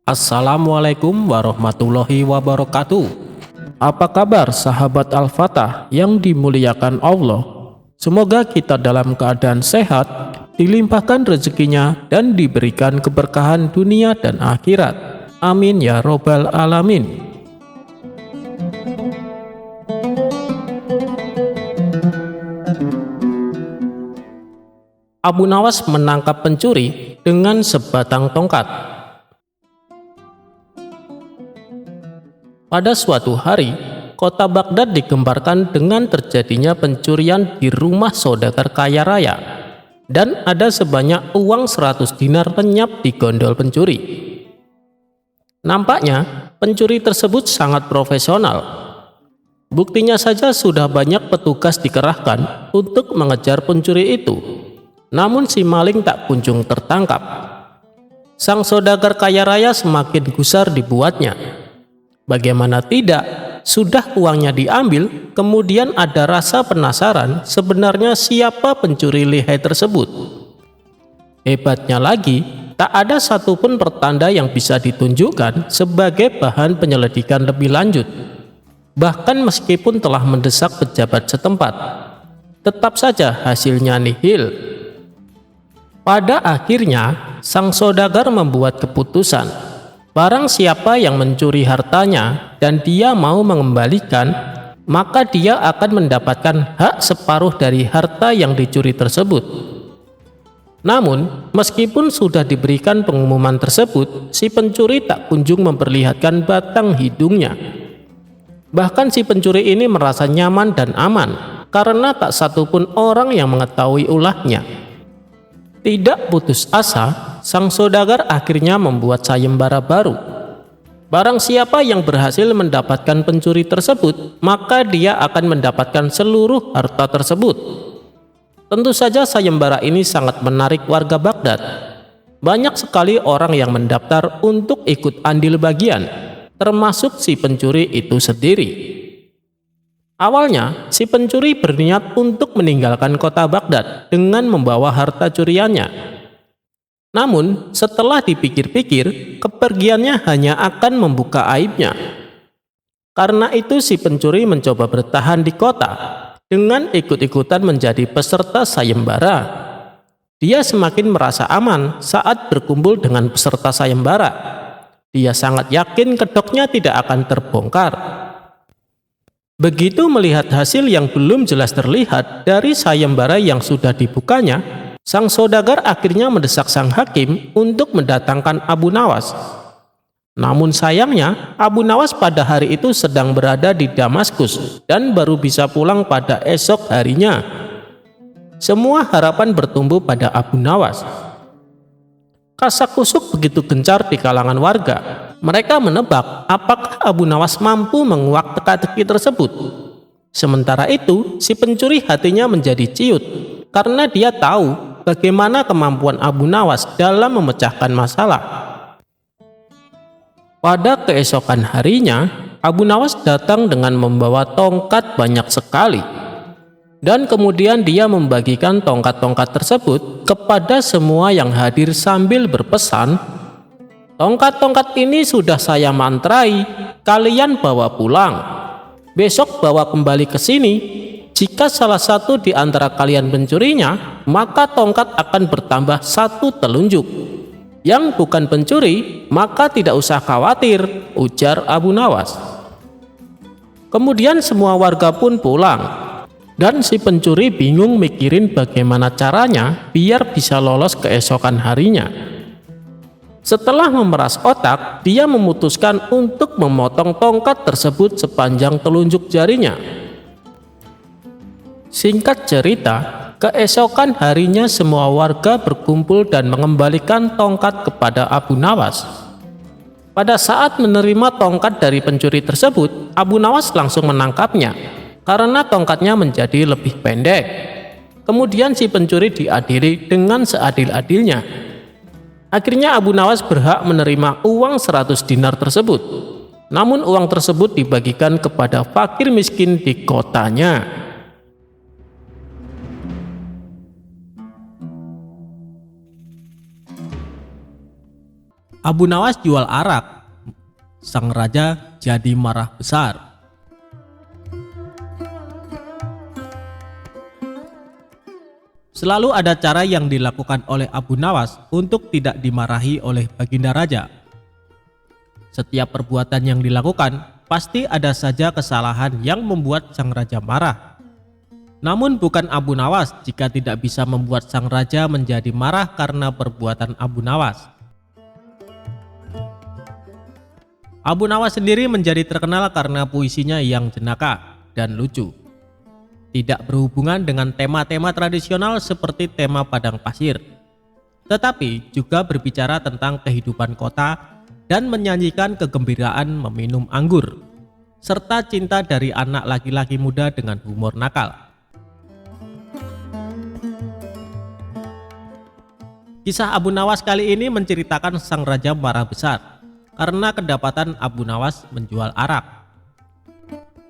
Assalamualaikum warahmatullahi wabarakatuh. Apa kabar sahabat Al-Fatah yang dimuliakan Allah? Semoga kita dalam keadaan sehat, dilimpahkan rezekinya dan diberikan keberkahan dunia dan akhirat. Amin ya robbal alamin. Abu Nawas menangkap pencuri dengan sebatang tongkat. Pada suatu hari, kota Baghdad digemparkan dengan terjadinya pencurian di rumah saudagar kaya raya, dan ada sebanyak uang 100 dinar lenyap di gondol pencuri. Nampaknya, pencuri tersebut sangat profesional. Buktinya saja sudah banyak petugas dikerahkan untuk mengejar pencuri itu, namun si maling tak kunjung tertangkap. Sang saudagar kaya raya semakin gusar dibuatnya. Bagaimana tidak, sudah uangnya diambil, kemudian ada rasa penasaran sebenarnya siapa pencuri lihai tersebut. Hebatnya lagi, tak ada satupun pertanda yang bisa ditunjukkan sebagai bahan penyelidikan lebih lanjut. Bahkan meskipun telah mendesak pejabat setempat, tetap saja hasilnya nihil. Pada akhirnya, sang saudagar membuat keputusan. Barang siapa yang mencuri hartanya dan dia mau mengembalikan, maka dia akan mendapatkan hak separuh dari harta yang dicuri tersebut. Namun, meskipun sudah diberikan pengumuman tersebut, si pencuri tak kunjung memperlihatkan batang hidungnya. Bahkan si pencuri ini merasa nyaman dan aman, karena tak satupun orang yang mengetahui ulahnya. Tidak putus asa, sang saudagar akhirnya membuat sayembara baru. Barang siapa yang berhasil mendapatkan pencuri tersebut, maka dia akan mendapatkan seluruh harta tersebut. Tentu saja sayembara ini sangat menarik warga Baghdad. Banyak sekali orang yang mendaftar untuk ikut andil bagian, termasuk si pencuri itu sendiri. Awalnya, si pencuri berniat untuk meninggalkan kota Baghdad dengan membawa harta curiannya. Namun, setelah dipikir-pikir, kepergiannya hanya akan membuka aibnya. Karena itu si pencuri mencoba bertahan di kota dengan ikut-ikutan menjadi peserta sayembara. Dia semakin merasa aman saat berkumpul dengan peserta sayembara. Dia sangat yakin kedoknya tidak akan terbongkar. Begitu melihat hasil yang belum jelas terlihat dari sayembara yang sudah dibukanya, sang saudagar akhirnya mendesak sang hakim untuk mendatangkan Abu Nawas. Namun sayangnya, Abu Nawas pada hari itu sedang berada di Damaskus dan baru bisa pulang pada esok harinya. Semua harapan bertumbuh pada Abu Nawas. Kasak-kusuk begitu gencar di kalangan warga. Mereka menebak apakah Abu Nawas mampu menguak teka-teki tersebut. Sementara itu, si pencuri hatinya menjadi ciut karena dia tahu bagaimana kemampuan Abu Nawas dalam memecahkan masalah. Pada keesokan harinya, Abu Nawas datang dengan membawa tongkat banyak sekali. Dan kemudian dia membagikan tongkat-tongkat tersebut kepada semua yang hadir sambil berpesan, "Tongkat-tongkat ini sudah saya mantrai, kalian bawa pulang. Besok bawa kembali ke sini. Jika salah satu di antara kalian mencurinya, maka tongkat akan bertambah 1 telunjuk. Yang bukan pencuri, maka tidak usah khawatir," ujar Abu Nawas. Kemudian semua warga pun pulang. Dan si pencuri bingung mikirin bagaimana caranya biar bisa lolos keesokan harinya. Setelah memeras otak, dia memutuskan untuk memotong tongkat tersebut sepanjang telunjuk jarinya. Singkat cerita, keesokan harinya semua warga berkumpul dan mengembalikan tongkat kepada Abu Nawas. Pada saat menerima tongkat dari pencuri tersebut, Abu Nawas langsung menangkapnya karena tongkatnya menjadi lebih pendek. Kemudian si pencuri diadili dengan seadil-adilnya. Akhirnya Abu Nawas berhak menerima uang 100 dinar tersebut. Namun uang tersebut dibagikan kepada fakir miskin di kotanya. Abu Nawas jual arak. Sang raja jadi marah besar. Selalu ada cara yang dilakukan oleh Abu Nawas untuk tidak dimarahi oleh baginda raja. Setiap perbuatan yang dilakukan pasti ada saja kesalahan yang membuat sang raja marah. Namun bukan Abu Nawas jika tidak bisa membuat sang raja menjadi marah karena perbuatan Abu Nawas. Abu Nawas sendiri menjadi terkenal karena puisinya yang jenaka dan lucu. Tidak berhubungan dengan tema-tema tradisional seperti tema padang pasir, tetapi juga berbicara tentang kehidupan kota dan menyanyikan kegembiraan meminum anggur, serta cinta dari anak laki-laki muda dengan humor nakal. Kisah Abu Nawas kali ini menceritakan sang raja marah besar karena kedapatan Abu Nawas menjual arak.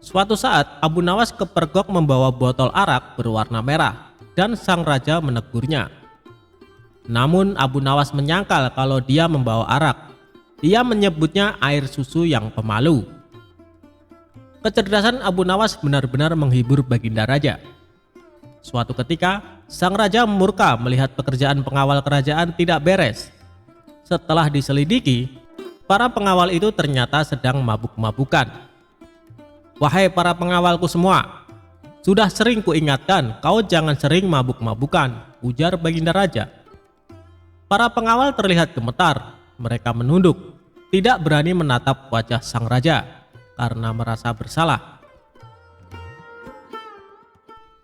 Suatu saat Abu Nawas kepergok membawa botol arak berwarna merah dan sang raja menegurnya. Namun Abu Nawas menyangkal kalau dia membawa arak. Dia menyebutnya air susu yang pemalu. Kecerdasan Abu Nawas benar-benar menghibur baginda raja. Suatu ketika sang raja murka melihat pekerjaan pengawal kerajaan tidak beres. Setelah diselidiki, para pengawal itu ternyata sedang mabuk-mabukan. "Wahai para pengawalku semua, sudah sering kuingatkan kau jangan sering mabuk-mabukan," ujar baginda raja. Para pengawal terlihat gemetar, mereka menunduk, tidak berani menatap wajah sang raja karena merasa bersalah.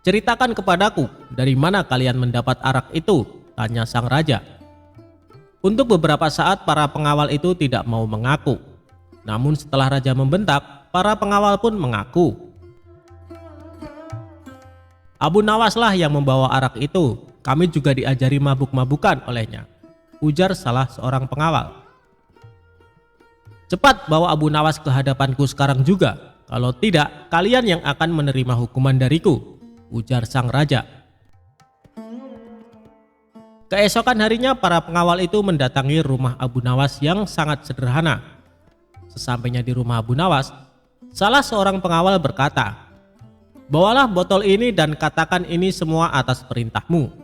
"Ceritakan kepadaku, dari mana kalian mendapat arak itu?" tanya sang raja. Untuk beberapa saat para pengawal itu tidak mau mengaku. Namun setelah raja membentak, para pengawal pun mengaku. "Abu Nawas lah yang membawa arak itu, kami juga diajari mabuk-mabukan olehnya," ujar salah seorang pengawal. "Cepat bawa Abu Nawas ke hadapanku sekarang juga, kalau tidak kalian yang akan menerima hukuman dariku," ujar sang raja. Keesokan harinya para pengawal itu mendatangi rumah Abu Nawas yang sangat sederhana. Sesampainya di rumah Abu Nawas, salah seorang pengawal berkata, "Bawalah botol ini dan katakan ini semua atas perintahmu."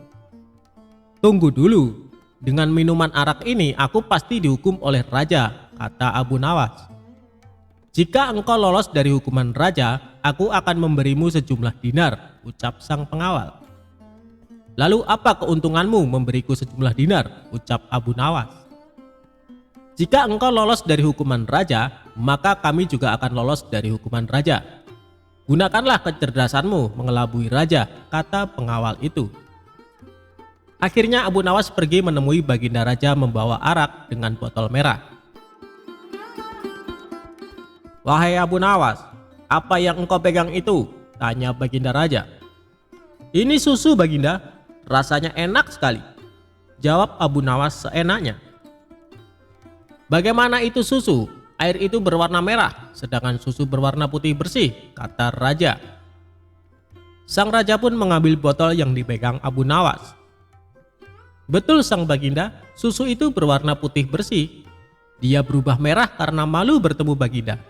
"Tunggu dulu, dengan minuman arak ini aku pasti dihukum oleh raja," kata Abu Nawas. "Jika engkau lolos dari hukuman raja, aku akan memberimu sejumlah dinar," ucap sang pengawal. "Lalu apa keuntunganmu memberiku sejumlah dinar?" ucap Abu Nawas. "Jika engkau lolos dari hukuman raja, maka kami juga akan lolos dari hukuman raja. Gunakanlah kecerdasanmu mengelabui raja," kata pengawal itu. Akhirnya Abu Nawas pergi menemui baginda raja membawa arak dengan botol merah. "Wahai Abu Nawas, apa yang engkau pegang itu?" tanya baginda raja. "Ini susu baginda, rasanya enak sekali," jawab Abu Nawas seenaknya. "Bagaimana itu susu? Air itu berwarna merah, sedangkan susu berwarna putih bersih," kata raja. Sang raja pun mengambil botol yang dipegang Abu Nawas. Betul sang baginda, susu itu berwarna putih bersih. Dia berubah merah karena malu bertemu baginda,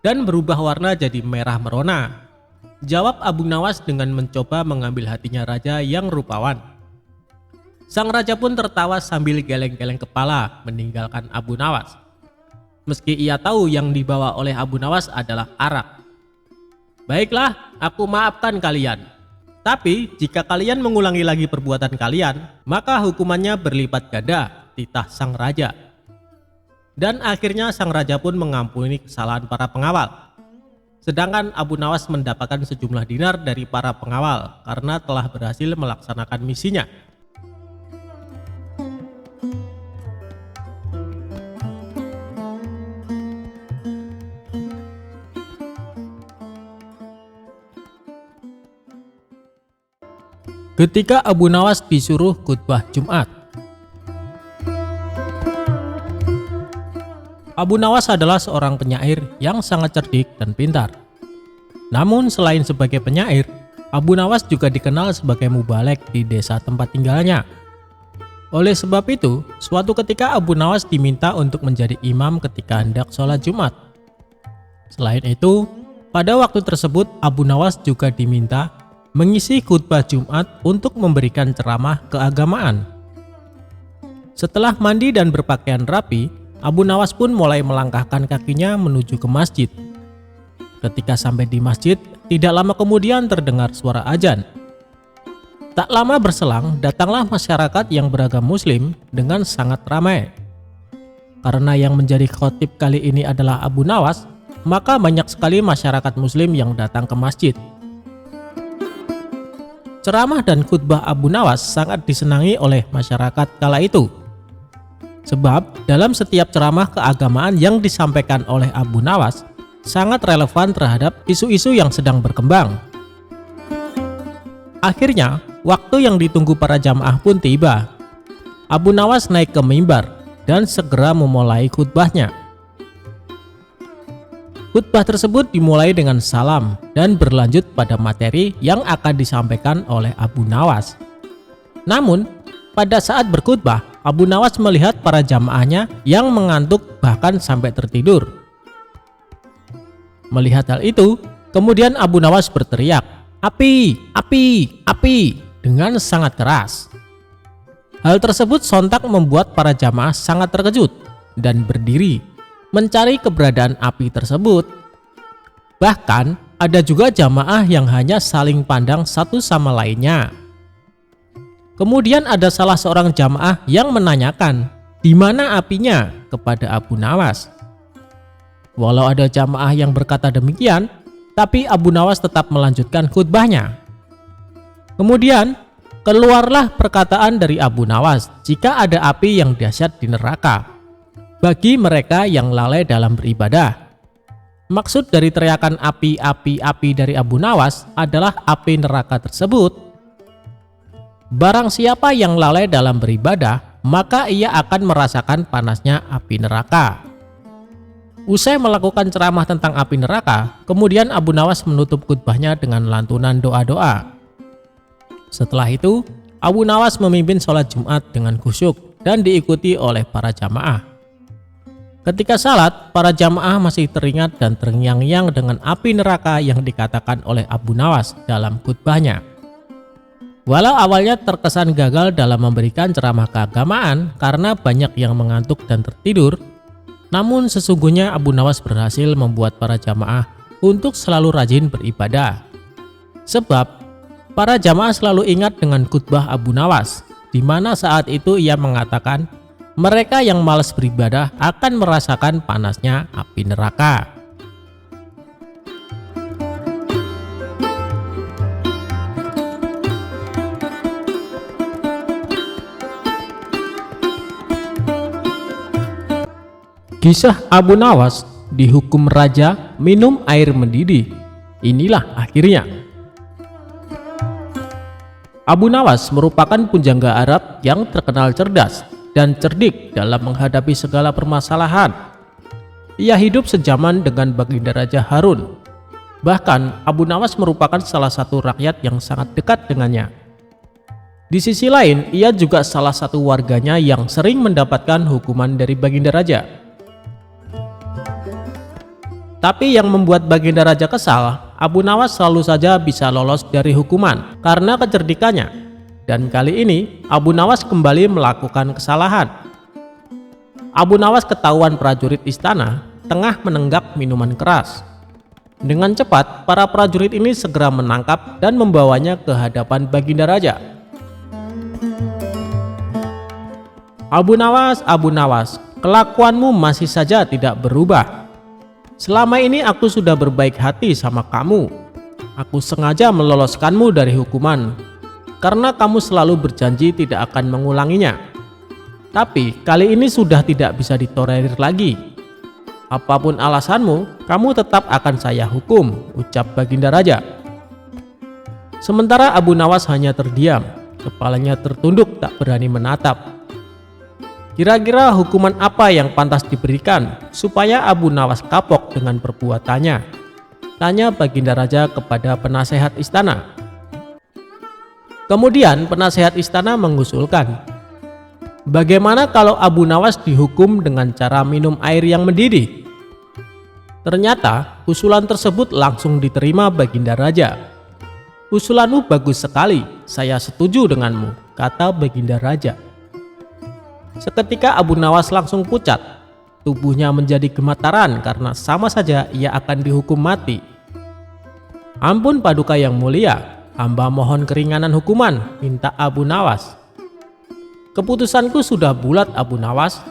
dan berubah warna jadi merah merona, jawab Abu Nawas dengan mencoba mengambil hatinya raja yang rupawan. Sang raja pun tertawa sambil geleng-geleng kepala meninggalkan Abu Nawas. Meski ia tahu yang dibawa oleh Abu Nawas adalah arak. "Baiklah, aku maafkan kalian. Tapi jika kalian mengulangi lagi perbuatan kalian, maka hukumannya berlipat ganda," titah sang raja. Dan akhirnya sang raja pun mengampuni kesalahan para pengawal. Sedangkan Abu Nawas mendapatkan sejumlah dinar dari para pengawal karena telah berhasil melaksanakan misinya. Ketika Abu Nawas disuruh khutbah Jumat. Abu Nawas adalah seorang penyair yang sangat cerdik dan pintar. Namun selain sebagai penyair, Abu Nawas juga dikenal sebagai mubalek di desa tempat tinggalnya. Oleh sebab itu, suatu ketika Abu Nawas diminta untuk menjadi imam ketika hendak sholat Jumat. Selain itu, pada waktu tersebut Abu Nawas juga diminta mengisi khutbah Jumat untuk memberikan ceramah keagamaan. Setelah mandi dan berpakaian rapi, Abu Nawas pun mulai melangkahkan kakinya menuju ke masjid. Ketika sampai di masjid, tidak lama kemudian terdengar suara azan. Tak lama berselang, datanglah masyarakat yang beragama Muslim dengan sangat ramai. Karena yang menjadi khotib kali ini adalah Abu Nawas, maka banyak sekali masyarakat Muslim yang datang ke masjid. Ceramah dan khutbah Abu Nawas sangat disenangi oleh masyarakat kala itu. Sebab dalam setiap ceramah keagamaan yang disampaikan oleh Abu Nawas sangat relevan terhadap isu-isu yang sedang berkembang. Akhirnya, waktu yang ditunggu para jamaah pun tiba. Abu Nawas naik ke mimbar dan segera memulai khutbahnya. Khutbah tersebut dimulai dengan salam dan berlanjut pada materi yang akan disampaikan oleh Abu Nawas. Namun, pada saat berkhutbah, Abu Nawas melihat para jamaahnya yang mengantuk bahkan sampai tertidur. Melihat hal itu, kemudian Abu Nawas berteriak, "Api, api, api!" dengan sangat keras. Hal tersebut sontak membuat para jamaah sangat terkejut dan berdiri mencari keberadaan api tersebut. Bahkan ada juga jamaah yang hanya saling pandang satu sama lainnya. Kemudian ada salah seorang jamaah yang menanyakan, "Di mana apinya?" kepada Abu Nawas. Walau ada jamaah yang berkata demikian, tapi Abu Nawas tetap melanjutkan khutbahnya. Kemudian, keluarlah perkataan dari Abu Nawas jika ada api yang dahsyat di neraka bagi mereka yang lalai dalam beribadah. Maksud dari teriakan api, api, api dari Abu Nawas adalah api neraka tersebut. Barang siapa yang lalai dalam beribadah, maka ia akan merasakan panasnya api neraka. Usai melakukan ceramah tentang api neraka, kemudian Abu Nawas menutup khutbahnya dengan lantunan doa-doa. Setelah itu, Abu Nawas memimpin sholat Jumat dengan khusyuk dan diikuti oleh para jamaah. Ketika salat, para jamaah masih teringat dan terngiang-ngiang dengan api neraka yang dikatakan oleh Abu Nawas dalam khutbahnya. Walau awalnya terkesan gagal dalam memberikan ceramah keagamaan karena banyak yang mengantuk dan tertidur, namun sesungguhnya Abu Nawas berhasil membuat para jamaah untuk selalu rajin beribadah. Sebab para jamaah selalu ingat dengan khutbah Abu Nawas, di mana saat itu ia mengatakan mereka yang malas beribadah akan merasakan panasnya api neraka. Kisah Abu Nawas dihukum raja minum air mendidih. Inilah akhirnya. Abu Nawas merupakan pujangga Arab yang terkenal cerdas dan cerdik dalam menghadapi segala permasalahan. Ia hidup sejaman dengan Baginda Raja Harun. Bahkan Abu Nawas merupakan salah satu rakyat yang sangat dekat dengannya. Di sisi lain, ia juga salah satu warganya yang sering mendapatkan hukuman dari Baginda Raja. Tapi yang membuat Baginda Raja kesal, Abu Nawas selalu saja bisa lolos dari hukuman karena kecerdikannya. Dan kali ini Abu Nawas kembali melakukan kesalahan. Abu Nawas ketahuan prajurit istana tengah menenggak minuman keras. Dengan cepat, para prajurit ini segera menangkap dan membawanya ke hadapan Baginda Raja. Abu Nawas, kelakuanmu masih saja tidak berubah. Selama ini aku sudah berbaik hati sama kamu. Aku sengaja meloloskanmu dari hukuman karena kamu selalu berjanji tidak akan mengulanginya. Tapi kali ini sudah tidak bisa ditolerir lagi. Apapun alasanmu, kamu tetap akan saya hukum, ucap Baginda Raja. Sementara Abu Nawas hanya terdiam, kepalanya tertunduk tak berani menatap. Kira-kira hukuman apa yang pantas diberikan supaya Abu Nawas kapok dengan perbuatannya? Tanya Baginda Raja kepada penasehat istana. Kemudian penasehat istana mengusulkan, Bagaimana kalau Abu Nawas dihukum dengan cara minum air yang mendidih? Ternyata usulan tersebut langsung diterima Baginda Raja. "Usulanmu bagus sekali, saya setuju denganmu," kata Baginda Raja. Seketika Abu Nawas langsung pucat. Tubuhnya menjadi gemetaran karena sama saja ia akan dihukum mati. "Ampun Paduka yang mulia, hamba mohon keringanan hukuman," minta Abu Nawas. "Keputusanku sudah bulat Abu Nawas,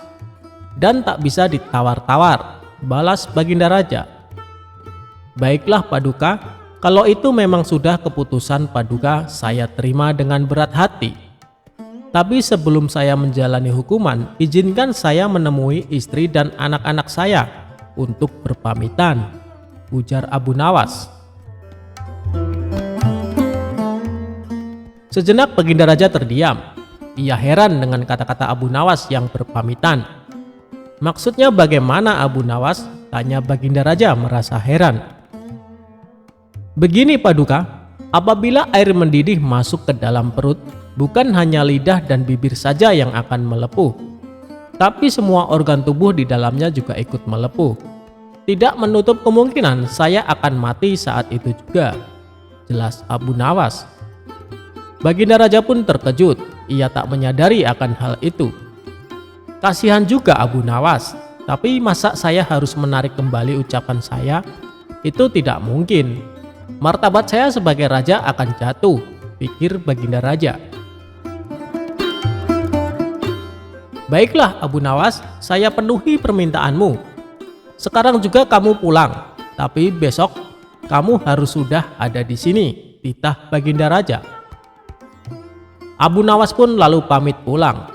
dan tak bisa ditawar-tawar," balas Baginda Raja. "Baiklah Paduka, kalau itu memang sudah keputusan Paduka, saya terima dengan berat hati. Tapi sebelum saya menjalani hukuman, izinkan saya menemui istri dan anak-anak saya untuk berpamitan," ujar Abu Nawas. Sejenak Baginda Raja terdiam. Ia heran dengan kata-kata Abu Nawas yang berpamitan. "Maksudnya bagaimana Abu Nawas?" tanya Baginda Raja merasa heran. "Begini Paduka, apabila air mendidih masuk ke dalam perut, bukan hanya lidah dan bibir saja yang akan melepuh, tapi semua organ tubuh di dalamnya juga ikut melepuh. Tidak menutup kemungkinan saya akan mati saat itu juga," jelas Abu Nawas. Baginda Raja pun terkejut, ia tak menyadari akan hal itu. "Kasihan juga Abu Nawas, tapi masa saya harus menarik kembali ucapan saya? Itu tidak mungkin. Martabat saya sebagai raja akan jatuh," pikir Baginda Raja. "Baiklah Abu Nawas, saya penuhi permintaanmu. Sekarang juga kamu pulang, tapi besok kamu harus sudah ada di sini," titah Baginda Raja. Abu Nawas pun lalu pamit pulang.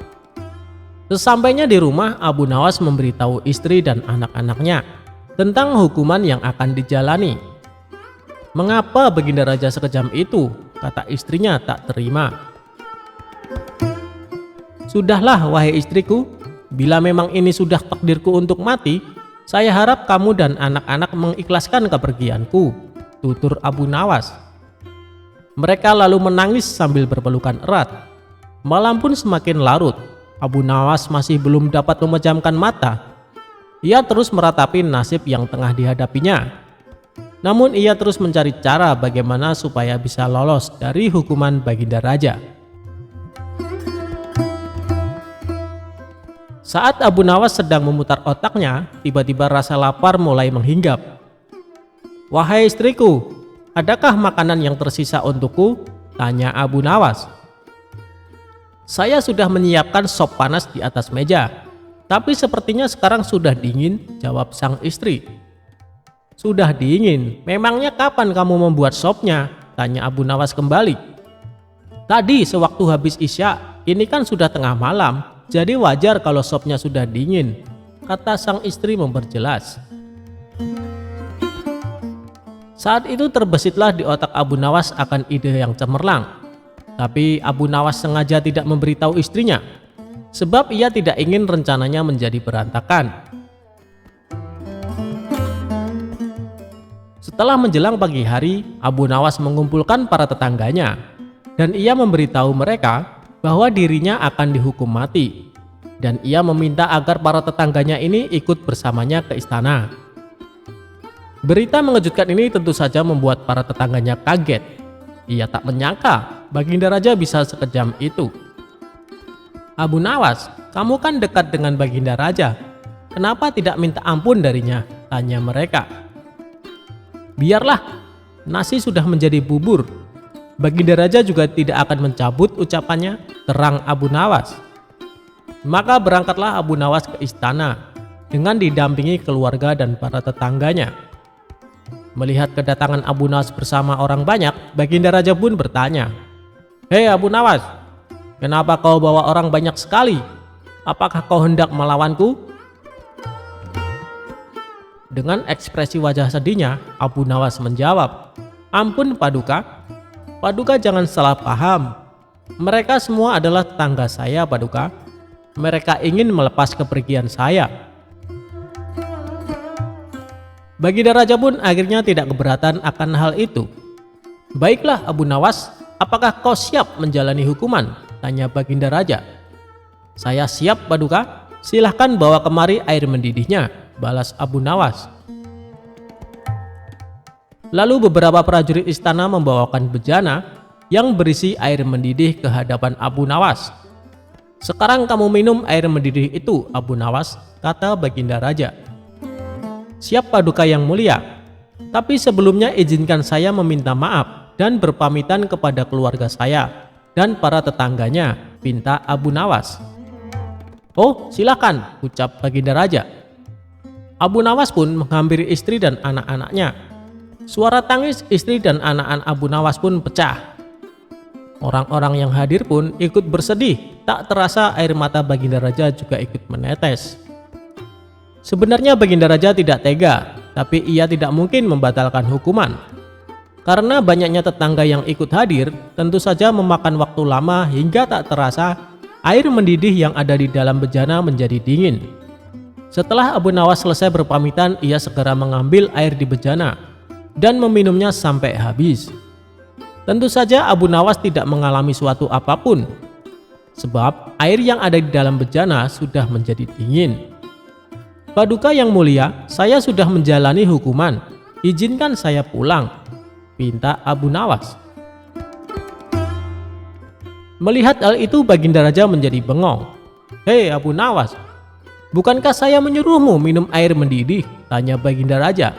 Sesampainya di rumah, Abu Nawas memberitahu istri dan anak-anaknya tentang hukuman yang akan dijalani. "Mengapa Baginda Raja sekejam itu?" kata istrinya tak terima. "Sudahlah wahai istriku, bila memang ini sudah takdirku untuk mati, saya harap kamu dan anak-anak mengikhlaskan kepergianku," tutur Abu Nawas. Mereka lalu menangis sambil berpelukan erat. Malam pun semakin larut. Abu Nawas masih belum dapat memejamkan mata. Ia terus meratapi nasib yang tengah dihadapinya. Namun ia terus mencari cara bagaimana supaya bisa lolos dari hukuman Baginda Raja. Saat Abu Nawas sedang memutar otaknya, tiba-tiba rasa lapar mulai menghinggap. "Wahai istriku, adakah makanan yang tersisa untukku?" tanya Abu Nawas. "Saya sudah menyiapkan sop panas di atas meja, tapi sepertinya sekarang sudah dingin," jawab sang istri. "Sudah dingin? Memangnya kapan kamu membuat sopnya?" tanya Abu Nawas kembali. "Tadi sewaktu habis Isya, ini kan sudah tengah malam, jadi wajar kalau sopnya sudah dingin," kata sang istri memperjelas. Saat itu terbesitlah di otak Abu Nawas akan ide yang cemerlang. Tapi Abu Nawas sengaja tidak memberitahu istrinya, sebab ia tidak ingin rencananya menjadi berantakan. Setelah menjelang pagi hari, Abu Nawas mengumpulkan para tetangganya, dan ia memberitahu mereka bahwa dirinya akan dihukum mati, dan ia meminta agar para tetangganya ini ikut bersamanya ke istana. Berita mengejutkan ini tentu saja membuat para tetangganya kaget. Ia tak menyangka Baginda Raja bisa sekejam itu. "Abu Nawas, kamu kan dekat dengan Baginda Raja. Kenapa tidak minta ampun darinya?" tanya mereka. "Biarlah, nasi sudah menjadi bubur. Baginda Raja juga tidak akan mencabut ucapannya," terang Abu Nawas. Maka berangkatlah Abu Nawas ke istana dengan didampingi keluarga dan para tetangganya. Melihat kedatangan Abu Nawas bersama orang banyak, Baginda Raja pun bertanya, "Hei Abu Nawas, kenapa kau bawa orang banyak sekali? Apakah kau hendak melawanku?" Dengan ekspresi wajah sedihnya, Abu Nawas menjawab, "Ampun Paduka, Paduka jangan salah paham. Mereka semua adalah tetangga saya Paduka. Mereka ingin melepas kepergian saya." Baginda Raja pun akhirnya tidak keberatan akan hal itu. "Baiklah Abu Nawas, apakah kau siap menjalani hukuman?" tanya Baginda Raja. "Saya siap, Paduka. Silahkan bawa kemari air mendidihnya," balas Abu Nawas. Lalu beberapa prajurit istana membawakan bejana yang berisi air mendidih ke hadapan Abu Nawas. "Sekarang kamu minum air mendidih itu, Abu Nawas," kata Baginda Raja. "Siap, Paduka yang mulia. Tapi sebelumnya izinkan saya meminta maaf dan berpamitan kepada keluarga saya dan para tetangganya," pinta Abu Nawas. "Oh, silakan," ucap Baginda Raja. Abu Nawas pun menghampiri istri dan anak-anaknya. Suara tangis istri dan anak-anak Abu Nawas pun pecah. Orang-orang yang hadir pun ikut bersedih. Tak terasa air mata Baginda Raja juga ikut menetes. Sebenarnya Baginda Raja tidak tega, tapi ia tidak mungkin membatalkan hukuman. Karena banyaknya tetangga yang ikut hadir, tentu saja memakan waktu lama hingga tak terasa air mendidih yang ada di dalam bejana menjadi dingin. Setelah Abu Nawas selesai berpamitan, ia segera mengambil air di bejana dan meminumnya sampai habis. Tentu saja Abu Nawas tidak mengalami suatu apapun, sebab air yang ada di dalam bejana sudah menjadi dingin. "Paduka yang mulia, saya sudah menjalani hukuman. Izinkan saya pulang," pinta Abu Nawas. Melihat hal itu, Baginda Raja menjadi bengong. "Hei Abu Nawas, bukankah saya menyuruhmu minum air mendidih?" tanya Baginda Raja.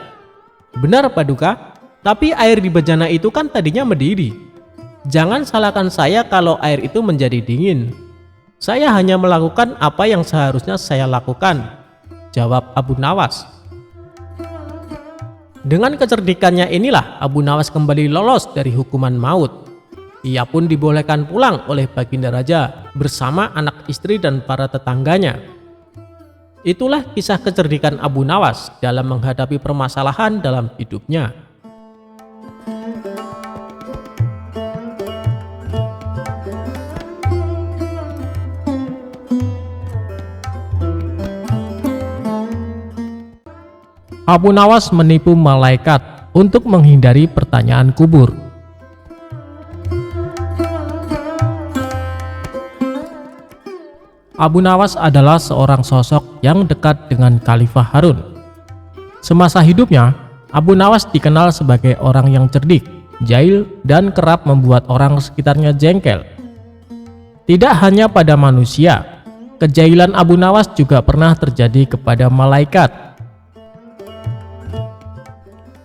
"Benar, Paduka, tapi air di bejana itu kan tadinya mendidih. Jangan salahkan saya kalau air itu menjadi dingin. Saya hanya melakukan apa yang seharusnya saya lakukan," jawab Abu Nawas. Dengan kecerdikannya inilah Abu Nawas kembali lolos dari hukuman maut. Ia pun dibolehkan pulang oleh Baginda Raja bersama anak istri dan para tetangganya. Itulah kisah kecerdikan Abu Nawas dalam menghadapi permasalahan dalam hidupnya. Abu Nawas menipu malaikat untuk menghindari pertanyaan kubur. Abu Nawas adalah seorang sosok yang dekat dengan Khalifah Harun. Semasa hidupnya, Abu Nawas dikenal sebagai orang yang cerdik, jahil, dan kerap membuat orang sekitarnya jengkel. Tidak hanya pada manusia, kejahilan Abu Nawas juga pernah terjadi kepada malaikat.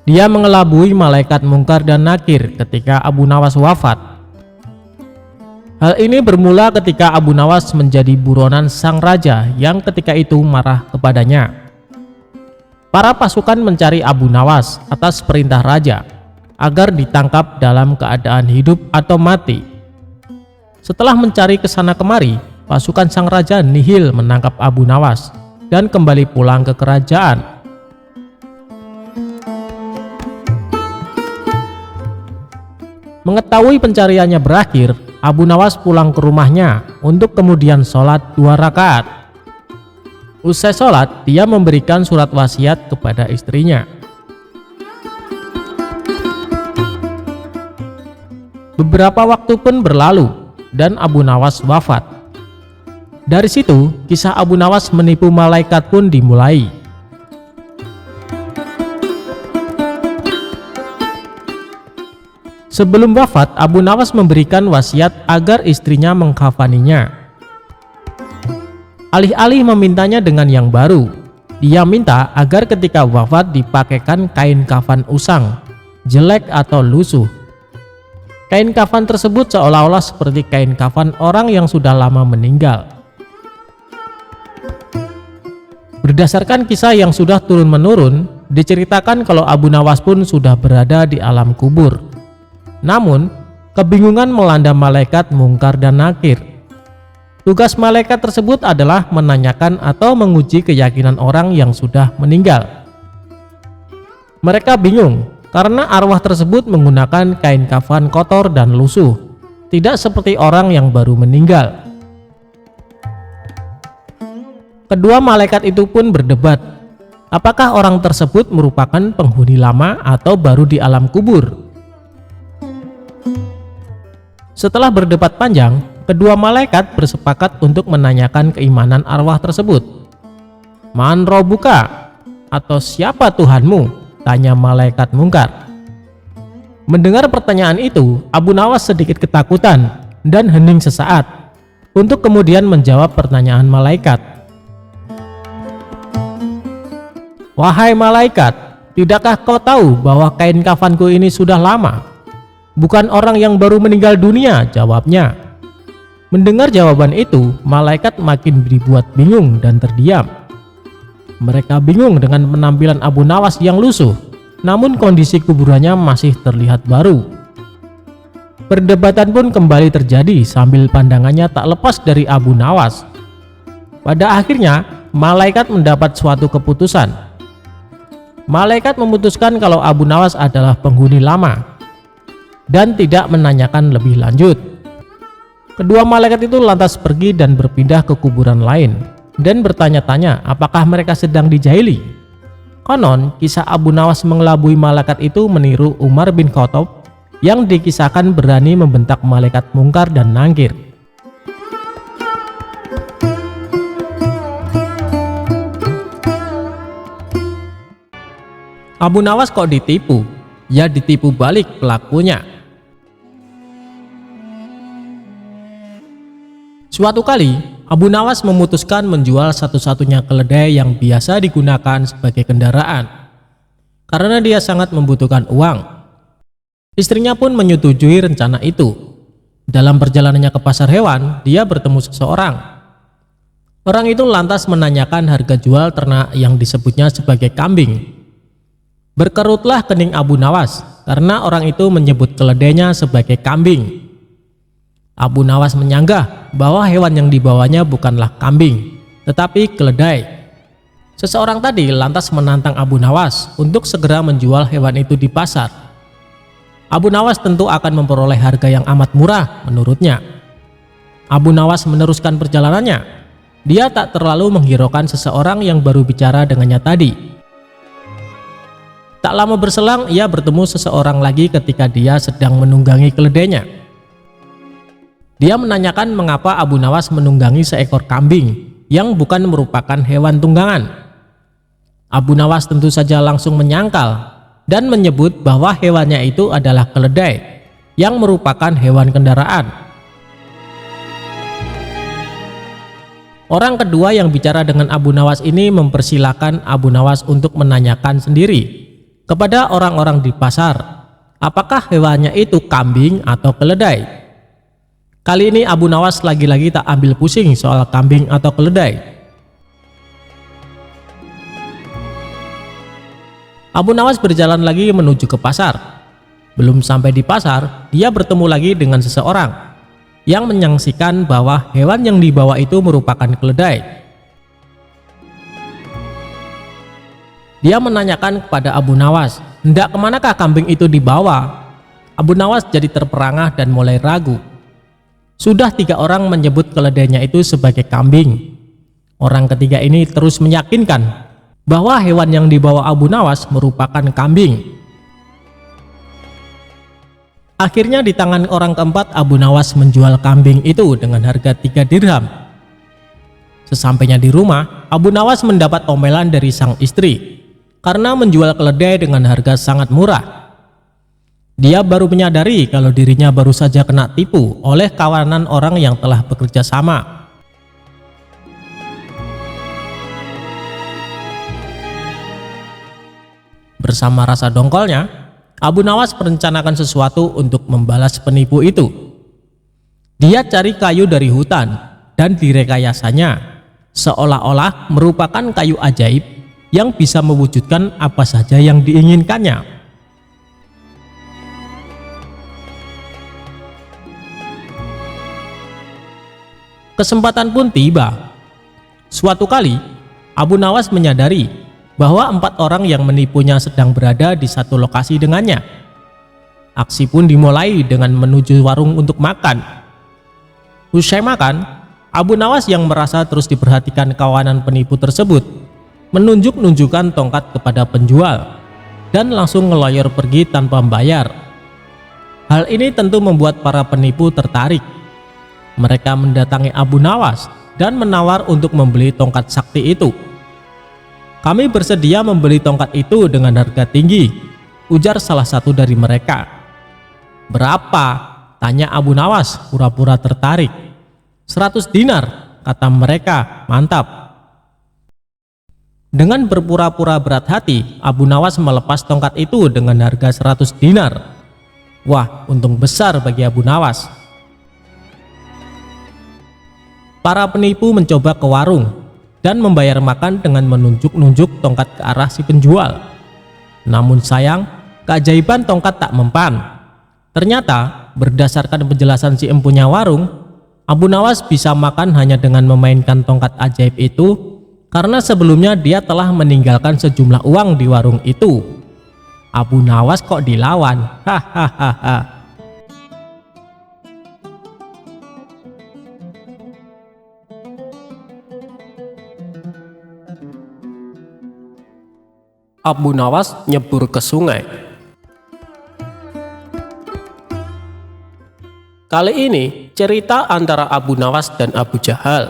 Dia mengelabui malaikat Mungkar dan Nakir ketika Abu Nawas wafat. Hal ini bermula ketika Abu Nawas menjadi buronan sang raja yang ketika itu marah kepadanya. Para pasukan mencari Abu Nawas atas perintah raja agar ditangkap dalam keadaan hidup atau mati. Setelah mencari kesana kemari, pasukan sang raja nihil menangkap Abu Nawas dan kembali pulang ke kerajaan. Mengetahui pencariannya berakhir, Abu Nawas pulang ke rumahnya untuk kemudian sholat 2 rakaat. Usai sholat, dia memberikan surat wasiat kepada istrinya. Beberapa waktu pun berlalu dan Abu Nawas wafat. Dari situ, kisah Abu Nawas menipu malaikat pun dimulai. Sebelum wafat, Abu Nawas memberikan wasiat agar istrinya mengkafaninya. Alih-alih memintanya dengan yang baru, dia minta agar ketika wafat dipakaikan kain kafan usang, jelek atau lusuh. Kain kafan tersebut seolah-olah seperti kain kafan orang yang sudah lama meninggal. Berdasarkan kisah yang sudah turun-menurun, diceritakan kalau Abu Nawas pun sudah berada di alam kubur. Namun, kebingungan melanda malaikat Mungkar dan Nakir. Tugas malaikat tersebut adalah menanyakan atau menguji keyakinan orang yang sudah meninggal. Mereka bingung karena arwah tersebut menggunakan kain kafan kotor dan lusuh, tidak seperti orang yang baru meninggal. Kedua malaikat itu pun berdebat, apakah orang tersebut merupakan penghuni lama atau baru di alam kubur. Setelah berdebat panjang, Kedua malaikat bersepakat untuk menanyakan keimanan arwah tersebut. "Man robuka?" atau "Siapa Tuhanmu?" tanya malaikat mungkar. Mendengar pertanyaan itu, Abu Nawas sedikit ketakutan dan hening sesaat untuk kemudian menjawab pertanyaan malaikat. "Wahai malaikat, tidakkah kau tahu bahwa kain kafanku ini sudah lama? Bukan orang yang baru meninggal dunia," jawabnya. Mendengar jawaban itu, malaikat makin dibuat bingung dan terdiam. Mereka bingung dengan penampilan Abu Nawas yang lusuh, namun kondisi kuburannya masih terlihat baru. Perdebatan pun kembali terjadi sambil pandangannya tak lepas dari Abu Nawas. Pada akhirnya, malaikat mendapat suatu keputusan. Malaikat memutuskan kalau Abu Nawas adalah penghuni lama dan tidak menanyakan lebih lanjut. Kedua malaikat itu lantas pergi dan berpindah ke kuburan lain dan bertanya-tanya apakah mereka sedang dijahili. Konon, kisah Abu Nawas mengelabui malaikat itu meniru Umar bin Khattab yang dikisahkan berani membentak malaikat mungkar dan nangkir. Abu Nawas kok ditipu? Ya ditipu balik pelakunya. Suatu kali, Abu Nawas memutuskan menjual satu-satunya keledai yang biasa digunakan sebagai kendaraan karena dia sangat membutuhkan uang. Istrinya pun menyetujui rencana itu. Dalam perjalanannya ke pasar hewan, dia bertemu seseorang. Orang itu lantas menanyakan harga jual ternak yang disebutnya sebagai kambing. Berkerutlah kening Abu Nawas karena orang itu menyebut keledainya sebagai kambing. Abu Nawas menyanggah bahwa hewan yang dibawanya bukanlah kambing, tetapi keledai. Seseorang tadi lantas menantang Abu Nawas untuk segera menjual hewan itu di pasar. Abu Nawas tentu akan memperoleh harga yang amat murah menurutnya. Abu Nawas meneruskan perjalanannya. Dia tak terlalu menghiraukan seseorang yang baru bicara dengannya tadi. Tak lama berselang, ia bertemu seseorang lagi ketika dia sedang menunggangi keledainya. Dia menanyakan mengapa Abu Nawas menunggangi seekor kambing yang bukan merupakan hewan tunggangan. Abu Nawas tentu saja langsung menyangkal dan menyebut bahwa hewannya itu adalah keledai yang merupakan hewan kendaraan. Orang kedua yang bicara dengan Abu Nawas ini mempersilahkan Abu Nawas untuk menanyakan sendiri kepada orang-orang di pasar apakah hewannya itu kambing atau keledai. Kali ini Abu Nawas lagi-lagi tak ambil pusing soal kambing atau keledai. Abu Nawas berjalan lagi menuju ke pasar. Belum sampai di pasar, dia bertemu lagi dengan seseorang yang menyaksikan bahwa hewan yang dibawa itu merupakan keledai. Dia menanyakan kepada Abu Nawas, hendak kemanakah kambing itu dibawa? Abu Nawas jadi terperangah dan mulai ragu. Sudah 3 orang menyebut keledainya itu sebagai kambing. Orang ketiga ini terus meyakinkan bahwa hewan yang dibawa Abu Nawas merupakan kambing. Akhirnya di tangan orang keempat Abu Nawas menjual kambing itu dengan harga 3 dirham. Sesampainya di rumah, Abu Nawas mendapat omelan dari sang istri karena menjual keledai dengan harga sangat murah. Dia baru menyadari kalau dirinya baru saja kena tipu oleh kawanan orang yang telah bekerja sama. Bersama rasa dongkolnya, Abu Nawas merencanakan sesuatu untuk membalas penipu itu. Dia cari kayu dari hutan dan direkayasanya seolah-olah merupakan kayu ajaib yang bisa mewujudkan apa saja yang diinginkannya. Kesempatan pun tiba. Suatu kali, Abu Nawas menyadari bahwa 4 orang yang menipunya sedang berada di satu lokasi dengannya. Aksi pun dimulai dengan menuju warung untuk makan. Usai makan, Abu Nawas yang merasa terus diperhatikan kawanan penipu tersebut menunjuk-nunjukkan tongkat kepada penjual dan langsung ngeloyor pergi tanpa membayar. Hal ini tentu membuat para penipu tertarik. mereka mendatangi Abu Nawas dan menawar untuk membeli tongkat sakti itu. "Kami bersedia membeli tongkat itu dengan harga tinggi," ujar salah satu dari mereka. "Berapa?" tanya Abu Nawas pura-pura tertarik. "100 dinar," kata mereka. "Mantap." Dengan berpura-pura berat hati, Abu Nawas melepas tongkat itu dengan harga 100 dinar. Wah, untung besar bagi Abu Nawas. Para penipu mencoba ke warung dan membayar makan dengan menunjuk-nunjuk tongkat ke arah si penjual. Namun sayang, keajaiban tongkat tak mempan. Ternyata, berdasarkan penjelasan si empunya warung, Abu Nawas bisa makan hanya dengan memainkan tongkat ajaib itu karena sebelumnya dia telah meninggalkan sejumlah uang di warung itu. Abu Nawas kok dilawan? Hahaha. Abu Nawas nyebur ke sungai. Kali ini cerita antara Abu Nawas dan Abu Jahal.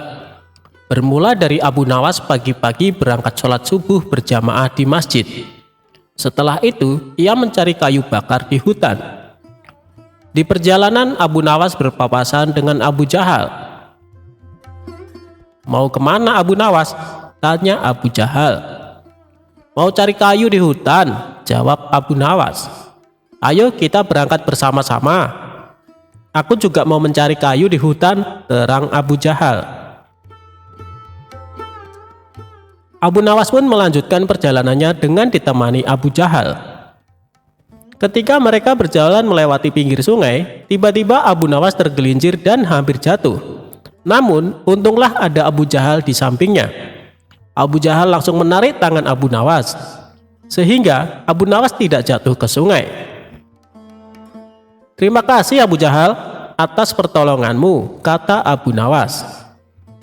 Bermula dari Abu Nawas pagi-pagi berangkat sholat subuh berjamaah di masjid. Setelah itu ia mencari kayu bakar di hutan. Di perjalanan Abu Nawas berpapasan dengan Abu Jahal. "Mau kemana Abu Nawas?" tanya Abu Jahal. "Mau cari kayu di hutan," jawab Abu Nawas. "Ayo kita berangkat bersama-sama." "Aku juga mau mencari kayu di hutan," terang Abu Jahal. Abu Nawas pun melanjutkan perjalanannya dengan ditemani Abu Jahal. Ketika mereka berjalan melewati pinggir sungai, tiba-tiba Abu Nawas tergelincir dan hampir jatuh. Namun, untunglah ada Abu Jahal di sampingnya. Abu Jahal langsung menarik tangan Abu Nawas, sehingga Abu Nawas tidak jatuh ke sungai. "Terima kasih Abu Jahal atas pertolonganmu," kata Abu Nawas.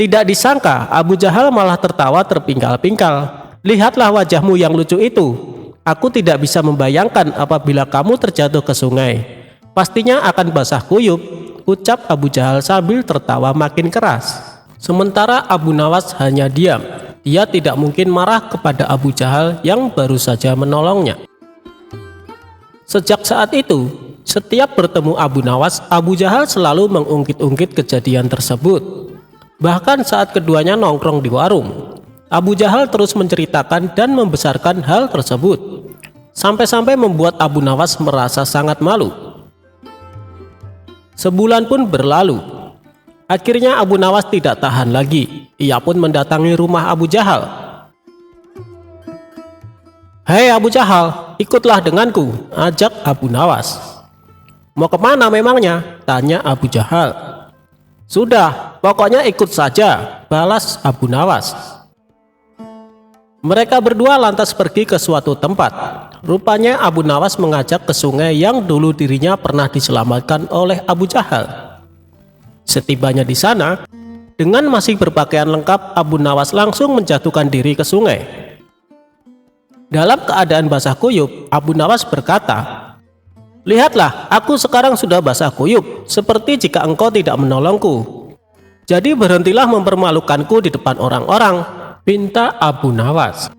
Tidak disangka Abu Jahal malah tertawa terpingkal-pingkal. "Lihatlah wajahmu yang lucu itu. Aku tidak bisa membayangkan apabila kamu terjatuh ke sungai. Pastinya akan basah kuyup," ucap Abu Jahal sambil tertawa makin keras. Sementara Abu Nawas hanya diam. Dia tidak mungkin marah kepada Abu Jahal yang baru saja menolongnya. Sejak saat itu, setiap bertemu Abu Nawas, Abu Jahal selalu mengungkit-ungkit kejadian tersebut. Bahkan saat keduanya nongkrong di warung, Abu Jahal terus menceritakan dan membesarkan hal tersebut, sampai-sampai membuat Abu Nawas merasa sangat malu. Sebulan pun berlalu. Akhirnya Abu Nawas tidak tahan lagi. Ia pun mendatangi rumah Abu Jahal. "Hei Abu Jahal, ikutlah denganku," ajak Abu Nawas. "Mau kemana memangnya?" tanya Abu Jahal. "Sudah, pokoknya ikut saja," balas Abu Nawas. Mereka berdua lantas pergi ke suatu tempat. Rupanya Abu Nawas mengajak ke sungai yang dulu dirinya pernah diselamatkan oleh Abu Jahal. Setibanya di sana, dengan masih berpakaian lengkap, Abu Nawas langsung menjatuhkan diri ke sungai. Dalam keadaan basah kuyup, Abu Nawas berkata, "Lihatlah, aku sekarang sudah basah kuyup, seperti jika engkau tidak menolongku. Jadi berhentilah mempermalukanku di depan orang-orang," pinta Abu Nawas.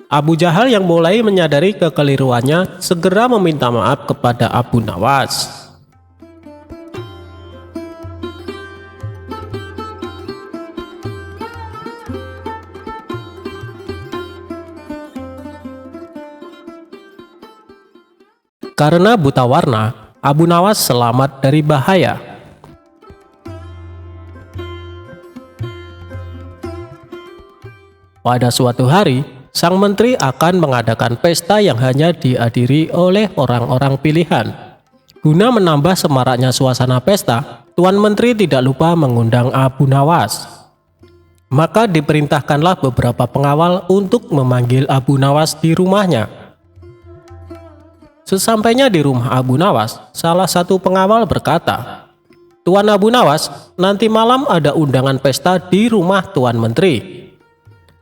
Abu Jahal yang mulai menyadari kekeliruannya segera meminta maaf kepada Abu Nawas. Karena buta warna, Abu Nawas selamat dari bahaya. Pada suatu hari, sang menteri akan mengadakan pesta yang hanya dihadiri oleh orang-orang pilihan. Guna menambah semaraknya suasana pesta, Tuan Menteri tidak lupa mengundang Abu Nawas. Maka diperintahkanlah beberapa pengawal untuk memanggil Abu Nawas di rumahnya. Sesampainya di rumah Abu Nawas, salah satu pengawal berkata, "Tuan Abu Nawas, nanti malam ada undangan pesta di rumah Tuan Menteri."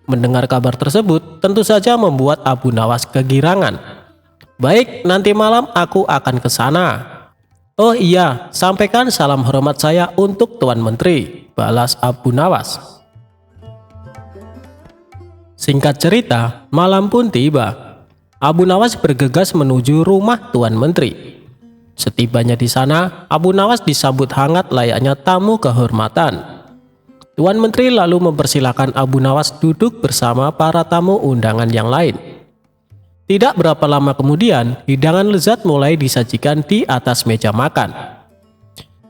Mendengar kabar tersebut, tentu saja membuat Abu Nawas kegirangan. "Baik, nanti malam aku akan ke sana." "Oh iya, sampaikan salam hormat saya untuk Tuan Menteri," balas Abu Nawas. Singkat cerita, malam pun tiba. Abu Nawas bergegas menuju rumah Tuan Menteri. Setibanya di sana, Abu Nawas disambut hangat layaknya tamu kehormatan. Tuan Menteri lalu mempersilahkan Abu Nawas duduk bersama para tamu undangan yang lain. Tidak berapa lama kemudian, hidangan lezat mulai disajikan di atas meja makan.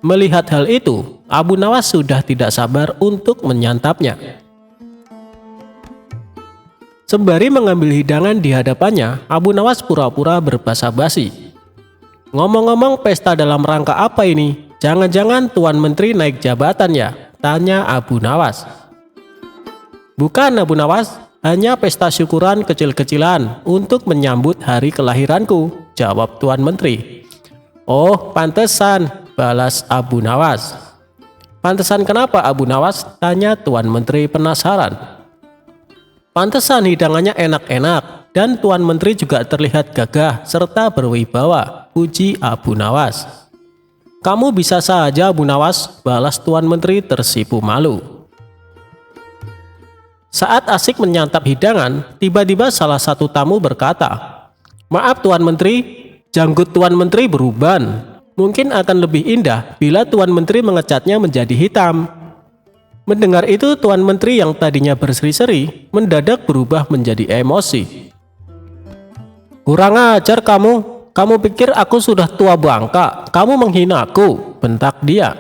Melihat hal itu, Abu Nawas sudah tidak sabar untuk menyantapnya. Sembari mengambil hidangan di hadapannya, Abu Nawas pura-pura berbasa-basi. "Ngomong-ngomong, pesta dalam rangka apa ini? Jangan-jangan Tuan Menteri naik jabatan ya?" tanya Abu Nawas. "Bukan Abu Nawas, hanya pesta syukuran kecil-kecilan untuk menyambut hari kelahiranku," jawab Tuan Menteri. "Oh, pantesan," balas Abu Nawas. "Pantesan kenapa Abu Nawas?" tanya Tuan Menteri penasaran. "Pantesan hidangannya enak-enak dan Tuan Menteri juga terlihat gagah serta berwibawa," puji Abu Nawas. "Kamu bisa saja Abu Nawas," balas Tuan Menteri tersipu malu. Saat asik menyantap hidangan, tiba-tiba salah satu tamu berkata, "Maaf Tuan Menteri, janggut Tuan Menteri beruban. Mungkin akan lebih indah bila Tuan Menteri mengecatnya menjadi hitam." Mendengar itu, Tuan Menteri yang tadinya berseri-seri mendadak berubah menjadi emosi. "Kurang ajar kamu. Kamu pikir aku sudah tua bangka? Kamu menghina aku," bentak dia.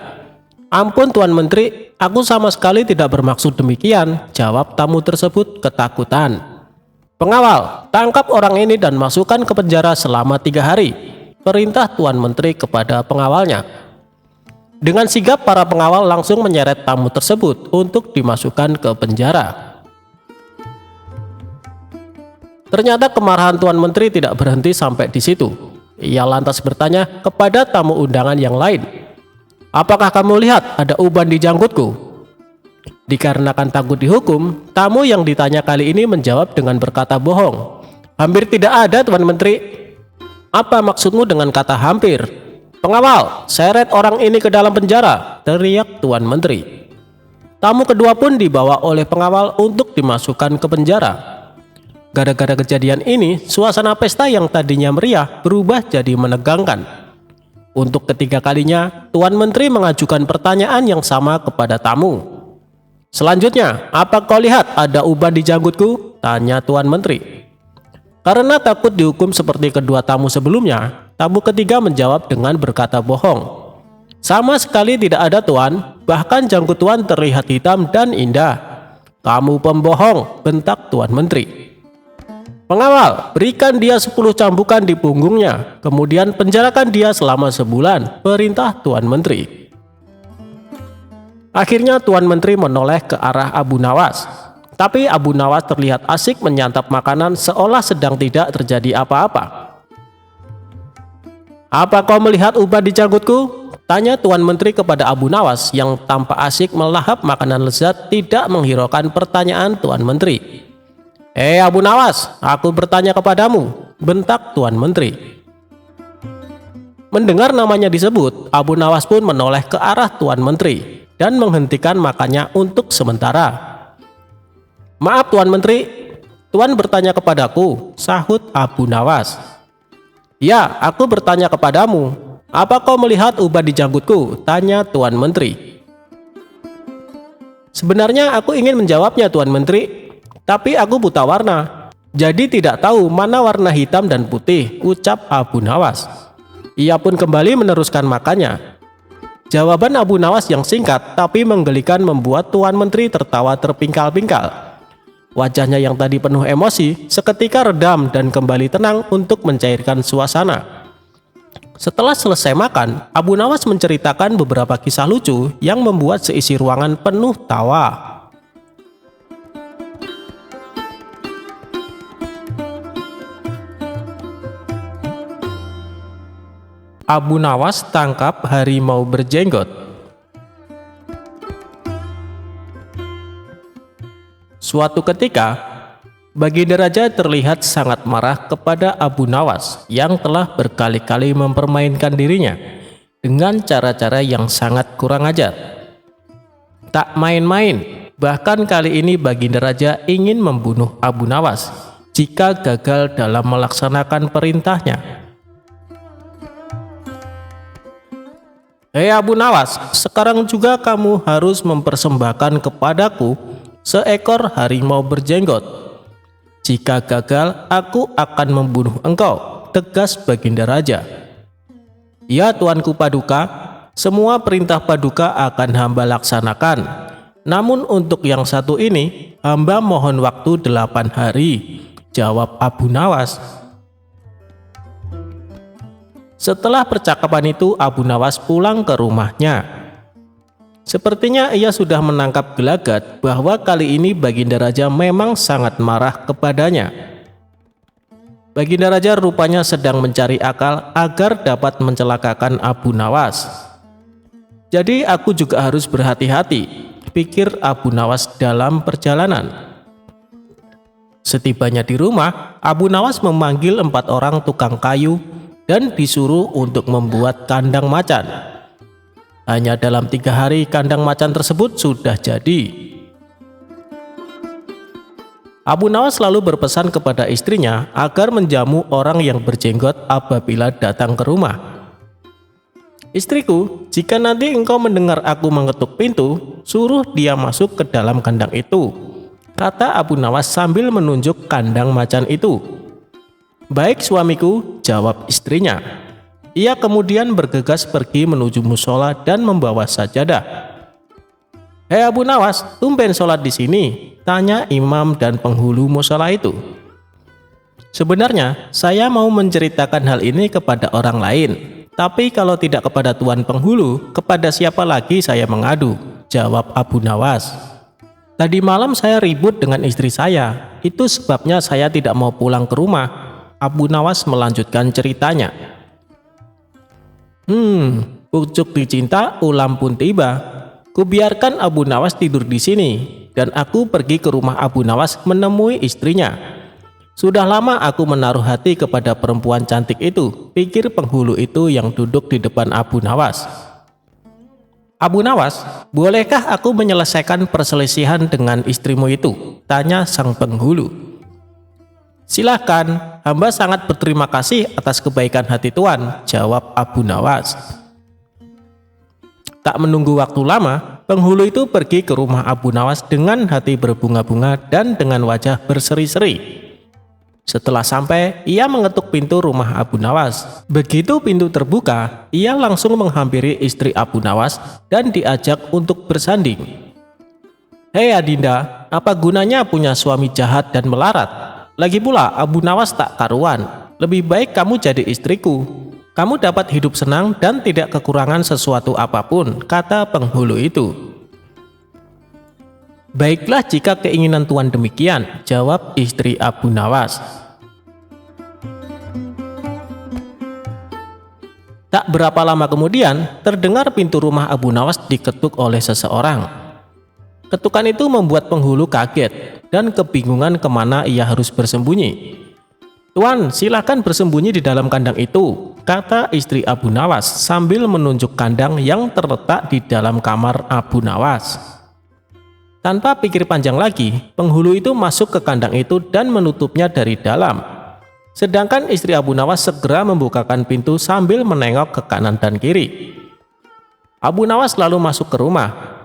"Ampun Tuan Menteri, aku sama sekali tidak bermaksud demikian," jawab tamu tersebut ketakutan. "Pengawal, tangkap orang ini dan masukkan ke penjara selama 3 hari, perintah Tuan Menteri kepada pengawalnya. Dengan sigap para pengawal langsung menyeret tamu tersebut untuk dimasukkan ke penjara. Ternyata kemarahan Tuan Menteri tidak berhenti sampai di situ. Ia lantas bertanya kepada tamu undangan yang lain, "Apakah kamu lihat ada uban di janggutku?" Dikarenakan takut dihukum, tamu yang ditanya kali ini menjawab dengan berkata bohong. "Hampir tidak ada Tuan Menteri." "Apa maksudmu dengan kata hampir?" "Pengawal, seret orang ini ke dalam penjara," teriak Tuan Menteri. Tamu kedua pun dibawa oleh pengawal untuk dimasukkan ke penjara. Gara-gara kejadian ini, suasana pesta yang tadinya meriah berubah jadi menegangkan. Untuk ketiga kalinya, Tuan Menteri mengajukan pertanyaan yang sama kepada tamu. "Selanjutnya, apa kau lihat ada uban di janggutku?" tanya Tuan Menteri. Karena takut dihukum seperti kedua tamu sebelumnya, tamu ketiga menjawab dengan berkata bohong. "Sama sekali tidak ada Tuan, bahkan janggut Tuan terlihat hitam dan indah." "Kamu pembohong," bentak Tuan Menteri. "Pengawal, berikan dia 10 cambukan di punggungnya, kemudian penjarakan dia selama sebulan," perintah Tuan Menteri. Akhirnya Tuan Menteri menoleh ke arah Abu Nawas. Tapi Abu Nawas terlihat asik menyantap makanan seolah sedang tidak terjadi apa-apa. "Apa kau melihat uban di janggutku?" tanya Tuan Menteri kepada Abu Nawas yang tampak asik melahap makanan lezat tidak menghiraukan pertanyaan Tuan Menteri. Abu Nawas, aku bertanya kepadamu," bentak Tuan Menteri. Mendengar namanya disebut, Abu Nawas pun menoleh ke arah Tuan Menteri dan menghentikan makannya untuk sementara. "Maaf Tuan Menteri, Tuan bertanya kepadaku," sahut Abu Nawas. "Ya, aku bertanya kepadamu. Apa kau melihat uban di janggutku?" tanya Tuan Menteri. "Sebenarnya aku ingin menjawabnya Tuan Menteri, tapi aku buta warna, jadi tidak tahu mana warna hitam dan putih," ucap Abu Nawas. Ia pun kembali meneruskan makannya. Jawaban Abu Nawas yang singkat tapi menggelikan membuat Tuan Menteri tertawa terpingkal-pingkal. Wajahnya yang tadi penuh emosi seketika redam dan kembali tenang untuk mencairkan suasana. Setelah selesai makan, Abu Nawas menceritakan beberapa kisah lucu yang membuat seisi ruangan penuh tawa. Abu Nawas tangkap harimau berjenggot. Suatu ketika, Baginda Raja terlihat sangat marah kepada Abu Nawas yang telah berkali-kali mempermainkan dirinya. dengan cara-cara yang sangat kurang ajar. Tak main-main, bahkan kali ini Baginda Raja ingin membunuh Abu Nawas jika gagal dalam melaksanakan perintahnya. "Hei Abu Nawas, sekarang juga kamu harus mempersembahkan kepadaku seekor harimau berjenggot. Jika gagal, aku akan membunuh engkau," tegas Baginda Raja. "Ya Tuanku Paduka, semua perintah Paduka akan hamba laksanakan. Namun untuk yang satu ini, hamba mohon waktu 8 hari, jawab Abu Nawas. Setelah percakapan itu, Abu Nawas pulang ke rumahnya. Sepertinya ia sudah menangkap gelagat bahwa kali ini Baginda Raja memang sangat marah kepadanya. Baginda Raja rupanya sedang mencari akal agar dapat mencelakakan Abu Nawas. "Jadi aku juga harus berhati-hati," pikir Abu Nawas dalam perjalanan. Setibanya di rumah, Abu Nawas memanggil 4 orang tukang kayu dan disuruh untuk membuat kandang macan. Hanya dalam 3 hari kandang macan tersebut sudah jadi. Abu Nawas lalu berpesan kepada istrinya agar menjamu orang yang berjenggot apabila datang ke rumah. "Istriku, jika nanti engkau mendengar aku mengetuk pintu, suruh dia masuk ke dalam kandang itu," kata Abu Nawas sambil menunjuk kandang macan itu. "Baik suamiku," jawab istrinya. Ia kemudian bergegas pergi menuju musola dan membawa sajadah. "Hei Abu Nawas, tumben sholat di sini?" tanya imam dan penghulu musola itu. "Sebenarnya saya mau menceritakan hal ini kepada orang lain, tapi kalau tidak kepada tuan penghulu, kepada siapa lagi saya mengadu?" jawab Abu Nawas. "Tadi malam saya ribut dengan istri saya, itu sebabnya saya tidak mau pulang ke rumah." Abu Nawas melanjutkan ceritanya. Pucuk dicinta, ulam pun tiba. Kubiarkan Abu Nawas tidur di sini, dan aku pergi ke rumah Abu Nawas menemui istrinya. Sudah lama aku menaruh hati kepada perempuan cantik itu, pikir penghulu itu yang duduk di depan Abu Nawas. "Abu Nawas, bolehkah aku menyelesaikan perselisihan dengan istrimu itu?" tanya sang penghulu. "Silahkan, hamba sangat berterima kasih atas kebaikan hati Tuan," jawab Abu Nawas. Tak menunggu waktu lama, penghulu itu pergi ke rumah Abu Nawas dengan hati berbunga-bunga dan dengan wajah berseri-seri. Setelah sampai, ia mengetuk pintu rumah Abu Nawas. Begitu pintu terbuka, ia langsung menghampiri istri Abu Nawas dan diajak untuk bersanding. "Hei Adinda, apa gunanya punya suami jahat dan melarat? Lagi pula Abu Nawas tak karuan. Lebih baik kamu jadi istriku. Kamu dapat hidup senang dan tidak kekurangan sesuatu apapun," kata penghulu itu. "Baiklah jika keinginan Tuan demikian," jawab istri Abu Nawas. Tak berapa lama kemudian, terdengar pintu rumah Abu Nawas diketuk oleh seseorang. Ketukan itu membuat penghulu kaget dan kebingungan kemana ia harus bersembunyi. "Tuan, silakan bersembunyi di dalam kandang itu," kata istri Abu Nawas sambil menunjuk kandang yang terletak di dalam kamar Abu Nawas. Tanpa pikir panjang lagi, penghulu itu masuk ke kandang itu dan menutupnya dari dalam. Sedangkan istri Abu Nawas segera membukakan pintu sambil menengok ke kanan dan kiri. Abu Nawas lalu masuk ke rumah.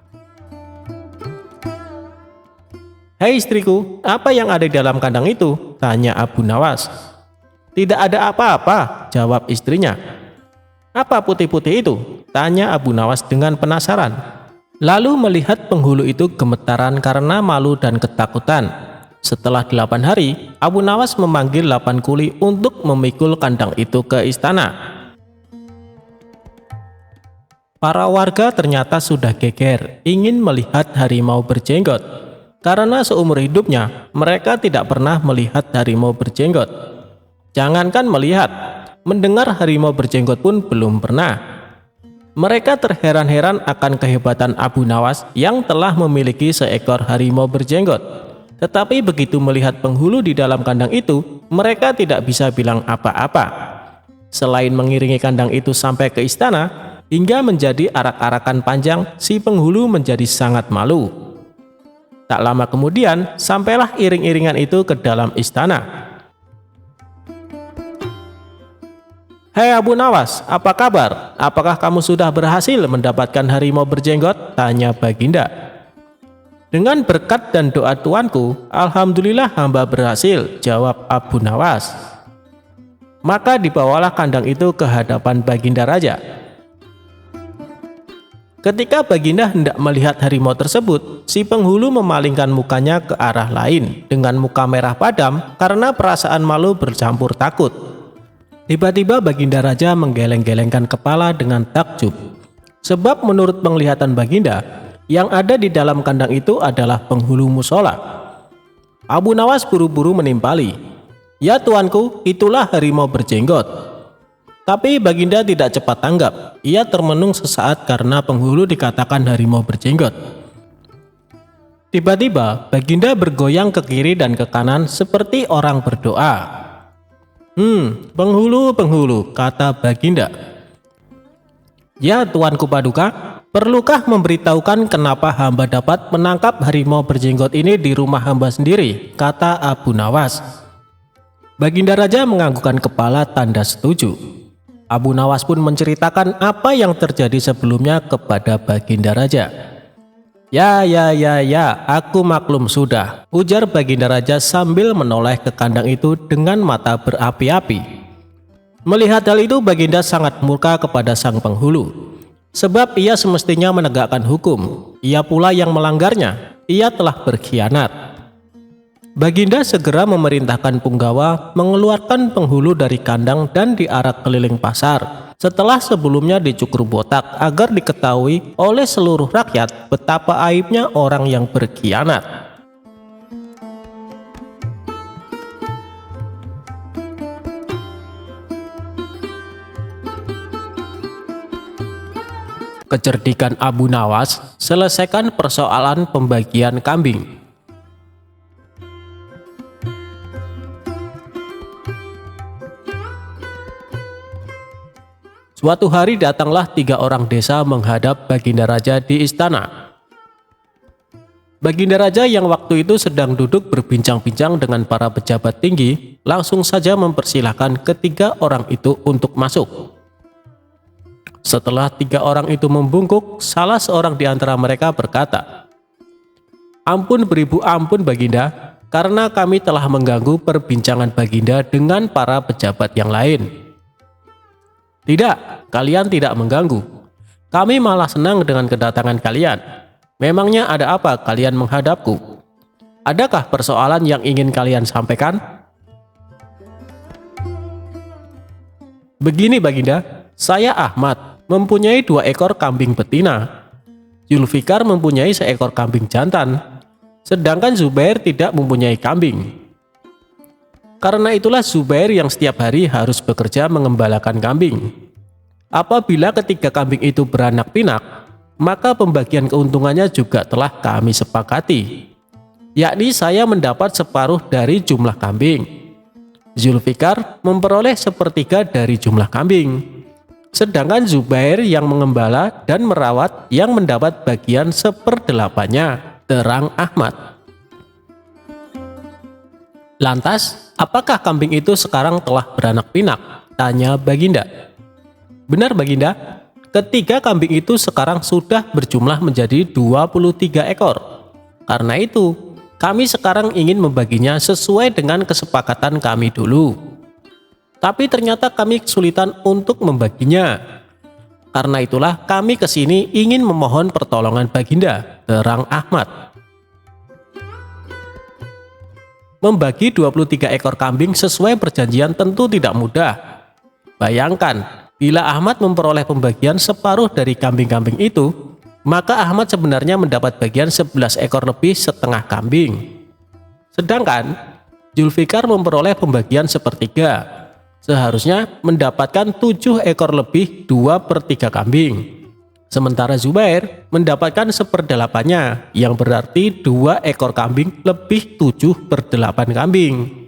"Hei istriku, apa yang ada di dalam kandang itu?" tanya Abu Nawas. "Tidak ada apa-apa," jawab istrinya. "Apa putih-putih itu?" tanya Abu Nawas dengan penasaran. Lalu melihat penghulu itu gemetaran karena malu dan ketakutan. Setelah 8 hari, Abu Nawas memanggil 8 kuli untuk memikul kandang itu ke istana. Para warga ternyata sudah geger, ingin melihat harimau berjenggot. Karena seumur hidupnya, mereka tidak pernah melihat harimau berjenggot. Jangankan melihat, mendengar harimau berjenggot pun belum pernah. Mereka terheran-heran akan kehebatan Abu Nawas yang telah memiliki seekor harimau berjenggot. Tetapi begitu melihat penghulu di dalam kandang itu, mereka tidak bisa bilang apa-apa. Selain mengiringi kandang itu sampai ke istana, hingga menjadi arak-arakan panjang. Si penghulu menjadi sangat malu. Tak lama kemudian, sampailah iring-iringan itu ke dalam istana. "Hei Abu Nawas, apa kabar? Apakah kamu sudah berhasil mendapatkan harimau berjenggot?" tanya Baginda. "Dengan berkat dan doa tuanku, alhamdulillah hamba berhasil," jawab Abu Nawas. Maka dibawalah kandang itu ke hadapan Baginda Raja. Ketika Baginda hendak melihat harimau tersebut, si penghulu memalingkan mukanya ke arah lain dengan muka merah padam karena perasaan malu bercampur takut. Tiba-tiba Baginda Raja menggeleng-gelengkan kepala dengan takjub. Sebab menurut penglihatan Baginda, yang ada di dalam kandang itu adalah penghulu musola. Abu Nawas buru-buru menimpali. "Ya tuanku, itulah harimau berjenggot." Tapi Baginda tidak cepat tanggap. Ia termenung sesaat karena penghulu dikatakan harimau berjenggot. Tiba-tiba Baginda bergoyang ke kiri dan ke kanan seperti orang berdoa. Penghulu, kata Baginda. "Ya tuanku Paduka, perlukah memberitahukan kenapa hamba dapat menangkap harimau berjenggot ini di rumah hamba sendiri?" kata Abu Nawas. Baginda Raja menganggukkan kepala tanda setuju. Abu Nawas pun menceritakan apa yang terjadi sebelumnya kepada Baginda Raja. Ya, aku maklum sudah," ujar Baginda Raja sambil menoleh ke kandang itu dengan mata berapi-api. Melihat hal itu, Baginda sangat murka kepada sang penghulu. Sebab ia semestinya menegakkan hukum, ia pula yang melanggarnya, ia telah berkhianat. Baginda segera memerintahkan punggawa mengeluarkan penghulu dari kandang dan diarak keliling pasar. Setelah sebelumnya dicukur botak agar diketahui oleh seluruh rakyat betapa aibnya orang yang berkhianat. Kecerdikan Abu Nawas, selesaikan persoalan pembagian kambing. Suatu hari datanglah 3 orang desa menghadap Baginda Raja di istana. Baginda Raja yang waktu itu sedang duduk berbincang-bincang dengan para pejabat tinggi, langsung saja mempersilahkan ketiga orang itu untuk masuk. Setelah 3 orang itu membungkuk, salah seorang di antara mereka berkata, "Ampun beribu ampun Baginda, karena kami telah mengganggu perbincangan Baginda dengan para pejabat yang lain." "Tidak, kalian tidak mengganggu. Kami malah senang dengan kedatangan kalian. Memangnya ada apa kalian menghadapku? Adakah persoalan yang ingin kalian sampaikan?" "Begini Baginda, saya Ahmad mempunyai 2 ekor kambing betina. Zulfikar mempunyai seekor kambing jantan. Sedangkan Zubair tidak mempunyai kambing. Karena itulah Zubair yang setiap hari harus bekerja mengembalakan kambing. Apabila ketiga kambing itu beranak pinak, maka pembagian keuntungannya juga telah kami sepakati, yakni saya mendapat separuh dari jumlah kambing. Zulfikar memperoleh 1/3 dari jumlah kambing. Sedangkan Zubair yang mengembala dan merawat yang mendapat bagian 1/8-nya, terang Ahmad. "Lantas, apakah kambing itu sekarang telah beranak pinak?" tanya Baginda. "Benar Baginda, ketiga kambing itu sekarang sudah berjumlah menjadi 23 ekor. Karena itu, kami sekarang ingin membaginya sesuai dengan kesepakatan kami dulu. Tapi ternyata kami kesulitan untuk membaginya. Karena itulah kami kesini ingin memohon pertolongan Baginda," terang Ahmad. Membagi 23 ekor kambing sesuai perjanjian tentu tidak mudah. Bayangkan, bila Ahmad memperoleh pembagian separuh dari kambing-kambing itu, maka Ahmad sebenarnya mendapat bagian 11 ekor lebih setengah kambing. Sedangkan Zulfikar memperoleh pembagian 1/3, seharusnya mendapatkan 7 ekor lebih 2/3 kambing. Sementara Zubair mendapatkan 1/8-nya, yang berarti 2 ekor kambing lebih 7/8 kambing.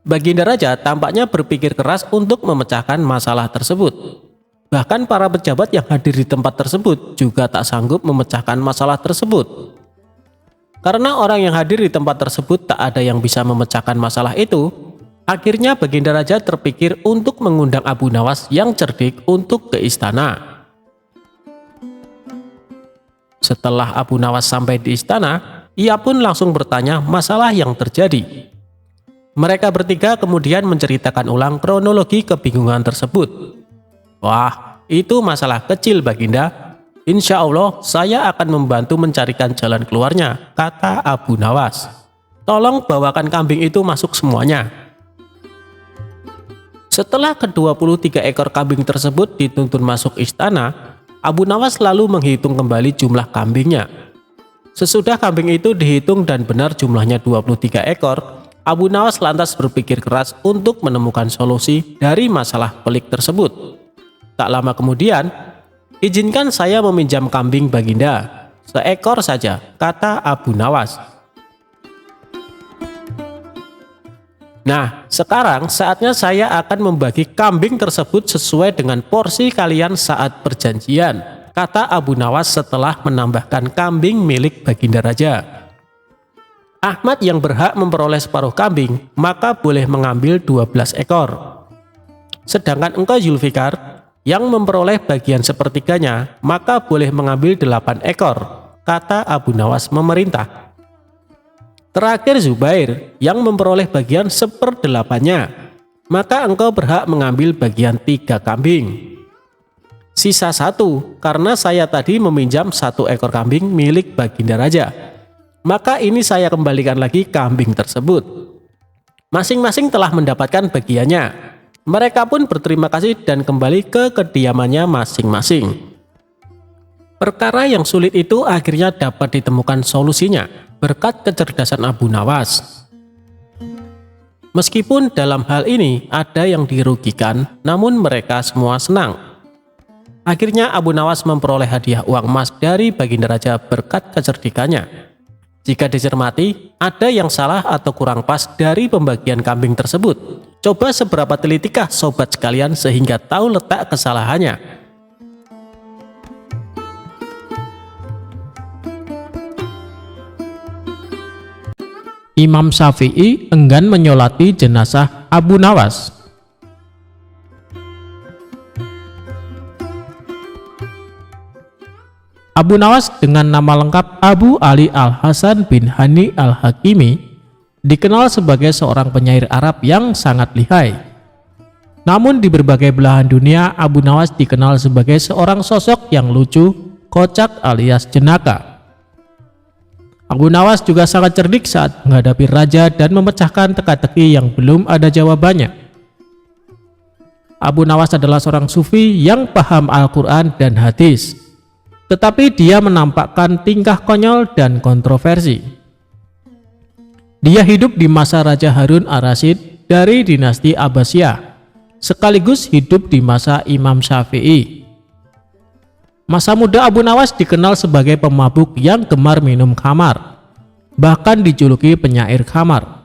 Baginda Raja tampaknya berpikir keras untuk memecahkan masalah tersebut. Bahkan para pejabat yang hadir di tempat tersebut juga tak sanggup memecahkan masalah tersebut. Karena orang yang hadir di tempat tersebut tak ada yang bisa memecahkan masalah itu, akhirnya Baginda Raja terpikir untuk mengundang Abu Nawas yang cerdik untuk ke istana. Setelah Abu Nawas sampai di istana, ia pun langsung bertanya masalah yang terjadi. Mereka bertiga kemudian menceritakan ulang kronologi kebingungan tersebut. "Wah, itu masalah kecil Baginda. Insya Allah saya akan membantu mencarikan jalan keluarnya," kata Abu Nawas. "Tolong bawakan kambing itu masuk semuanya." Setelah ke-23 ekor kambing tersebut dituntun masuk istana, Abu Nawas lalu menghitung kembali jumlah kambingnya. Sesudah kambing itu dihitung dan benar jumlahnya 23 ekor, Abu Nawas lantas berpikir keras untuk menemukan solusi dari masalah pelik tersebut. Tak lama kemudian, "Izinkan saya meminjam kambing Baginda, seekor saja," kata Abu Nawas. "Nah, sekarang saatnya saya akan membagi kambing tersebut sesuai dengan porsi kalian saat perjanjian," kata Abu Nawas setelah menambahkan kambing milik Baginda Raja. Ahmad yang berhak memperoleh separuh kambing, maka boleh mengambil 12 ekor. Sedangkan engkau Zulfikar, yang memperoleh bagian sepertiganya, maka boleh mengambil 8 ekor, kata Abu Nawas memerintah. Terakhir Zubair, yang memperoleh bagian 1/8-nya, maka engkau berhak mengambil bagian 3 kambing. Sisa 1, karena saya tadi meminjam 1 ekor kambing milik Baginda Raja, maka ini saya kembalikan lagi kambing tersebut. Masing-masing telah mendapatkan bagiannya. Mereka pun berterima kasih dan kembali ke kediamannya masing-masing. Perkara yang sulit itu akhirnya dapat ditemukan solusinya berkat kecerdasan Abu Nawas. Meskipun dalam hal ini ada yang dirugikan, namun mereka semua senang. Akhirnya Abu Nawas memperoleh hadiah uang emas dari Baginda Raja berkat kecerdikannya. Jika dicermati, ada yang salah atau kurang pas dari pembagian kambing tersebut. Coba seberapa telitikah sobat sekalian sehingga tahu letak kesalahannya. Imam Syafi'i enggan menyolati jenazah Abu Nawas. Abu Nawas dengan nama lengkap Abu Ali Al-Hasan bin Hani Al-Hakimi dikenal sebagai seorang penyair Arab yang sangat lihai. Namun di berbagai belahan dunia, Abu Nawas dikenal sebagai seorang sosok yang lucu, kocak alias jenaka. Abu Nawas juga sangat cerdik saat menghadapi raja dan memecahkan teka-teki yang belum ada jawabannya. Abu Nawas adalah seorang sufi yang paham Al-Quran dan hadis, tetapi dia menampakkan tingkah konyol dan kontroversi. Dia hidup di masa Raja Harun Ar-Rasyid dari dinasti Abbasiyah, sekaligus hidup di masa Imam Syafi'i. Masa muda Abu Nawas dikenal sebagai pemabuk yang gemar minum khamar, bahkan dijuluki penyair khamar.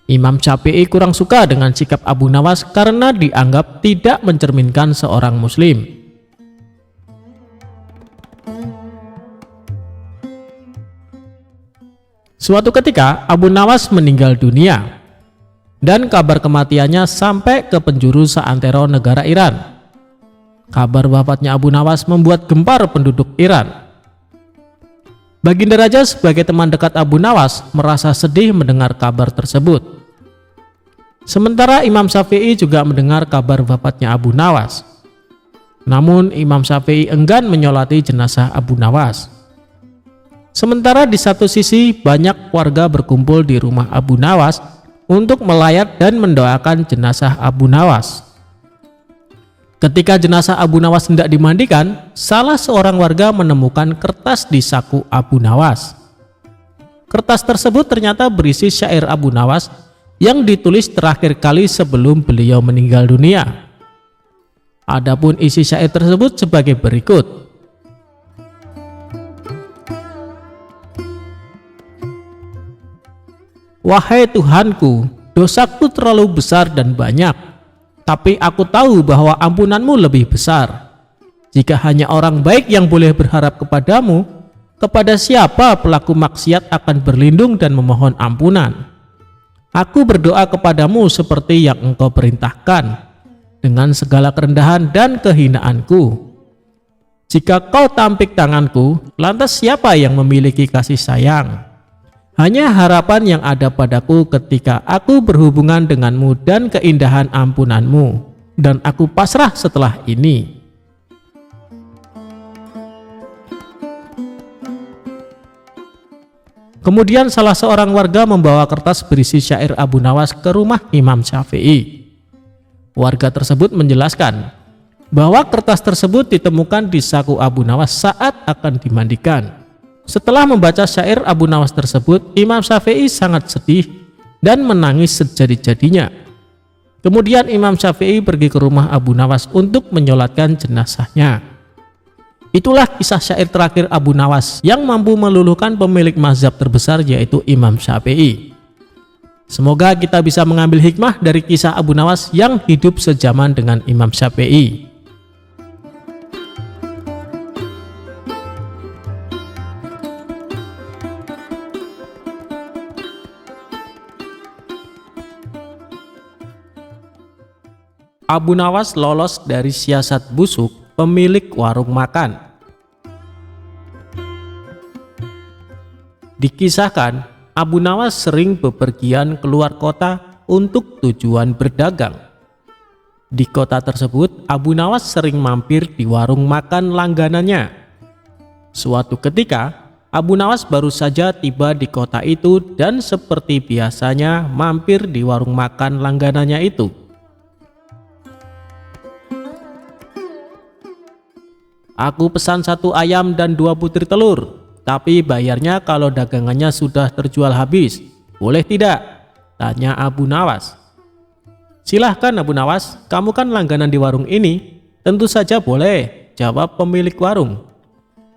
Imam Syafi'i kurang suka dengan sikap Abu Nawas karena dianggap tidak mencerminkan seorang muslim. Suatu ketika Abu Nawas meninggal dunia dan kabar kematiannya sampai ke penjuru seantero negara Iran. Kabar wafatnya Abu Nawas membuat gempar penduduk Iran. Baginda Raja sebagai teman dekat Abu Nawas merasa sedih mendengar kabar tersebut. Sementara Imam Syafi'i juga mendengar kabar wafatnya Abu Nawas. Namun Imam Syafi'i enggan menyolati jenazah Abu Nawas. Sementara di satu sisi banyak warga berkumpul di rumah Abu Nawas untuk melayat dan mendoakan jenazah Abu Nawas. Ketika jenazah Abu Nawas hendak dimandikan, salah seorang warga menemukan kertas di saku Abu Nawas. Kertas tersebut ternyata berisi syair Abu Nawas yang ditulis terakhir kali sebelum beliau meninggal dunia. Adapun isi syair tersebut sebagai berikut. Wahai Tuhanku, dosaku terlalu besar dan banyak. Tapi aku tahu bahwa ampunanmu lebih besar. Jika hanya orang baik yang boleh berharap kepadamu, kepada siapa pelaku maksiat akan berlindung dan memohon ampunan? Aku berdoa kepadamu seperti yang engkau perintahkan, dengan segala kerendahan dan kehinaanku. Jika kau tampik tanganku, lantas siapa yang memiliki kasih sayang? Hanya harapan yang ada padaku ketika aku berhubungan denganmu dan keindahan ampunanmu, dan aku pasrah setelah ini. Kemudian salah seorang warga membawa kertas berisi syair Abu Nawas ke rumah Imam Syafi'i. Warga tersebut menjelaskan bahwa kertas tersebut ditemukan di saku Abu Nawas saat akan dimandikan. Setelah membaca syair Abu Nawas tersebut, Imam Syafi'i sangat sedih dan menangis sejadi-jadinya. Kemudian Imam Syafi'i pergi ke rumah Abu Nawas untuk menyolatkan jenazahnya. Itulah kisah syair terakhir Abu Nawas yang mampu meluluhkan pemilik mazhab terbesar, yaitu Imam Syafi'i. Semoga kita bisa mengambil hikmah dari kisah Abu Nawas yang hidup sejaman dengan Imam Syafi'i. Abu Nawas lolos dari siasat busuk pemilik warung makan. Dikisahkan, Abu Nawas sering bepergian keluar kota untuk tujuan berdagang. Di kota tersebut, Abu Nawas sering mampir di warung makan langganannya. Suatu ketika, Abu Nawas baru saja tiba di kota itu dan seperti biasanya mampir di warung makan langganannya itu. Aku pesan 1 ayam dan 2 butir telur, tapi bayarnya kalau dagangannya sudah terjual habis. Boleh tidak? Tanya Abu Nawas. Silahkan Abu Nawas, kamu kan langganan di warung ini. Tentu saja boleh, jawab pemilik warung.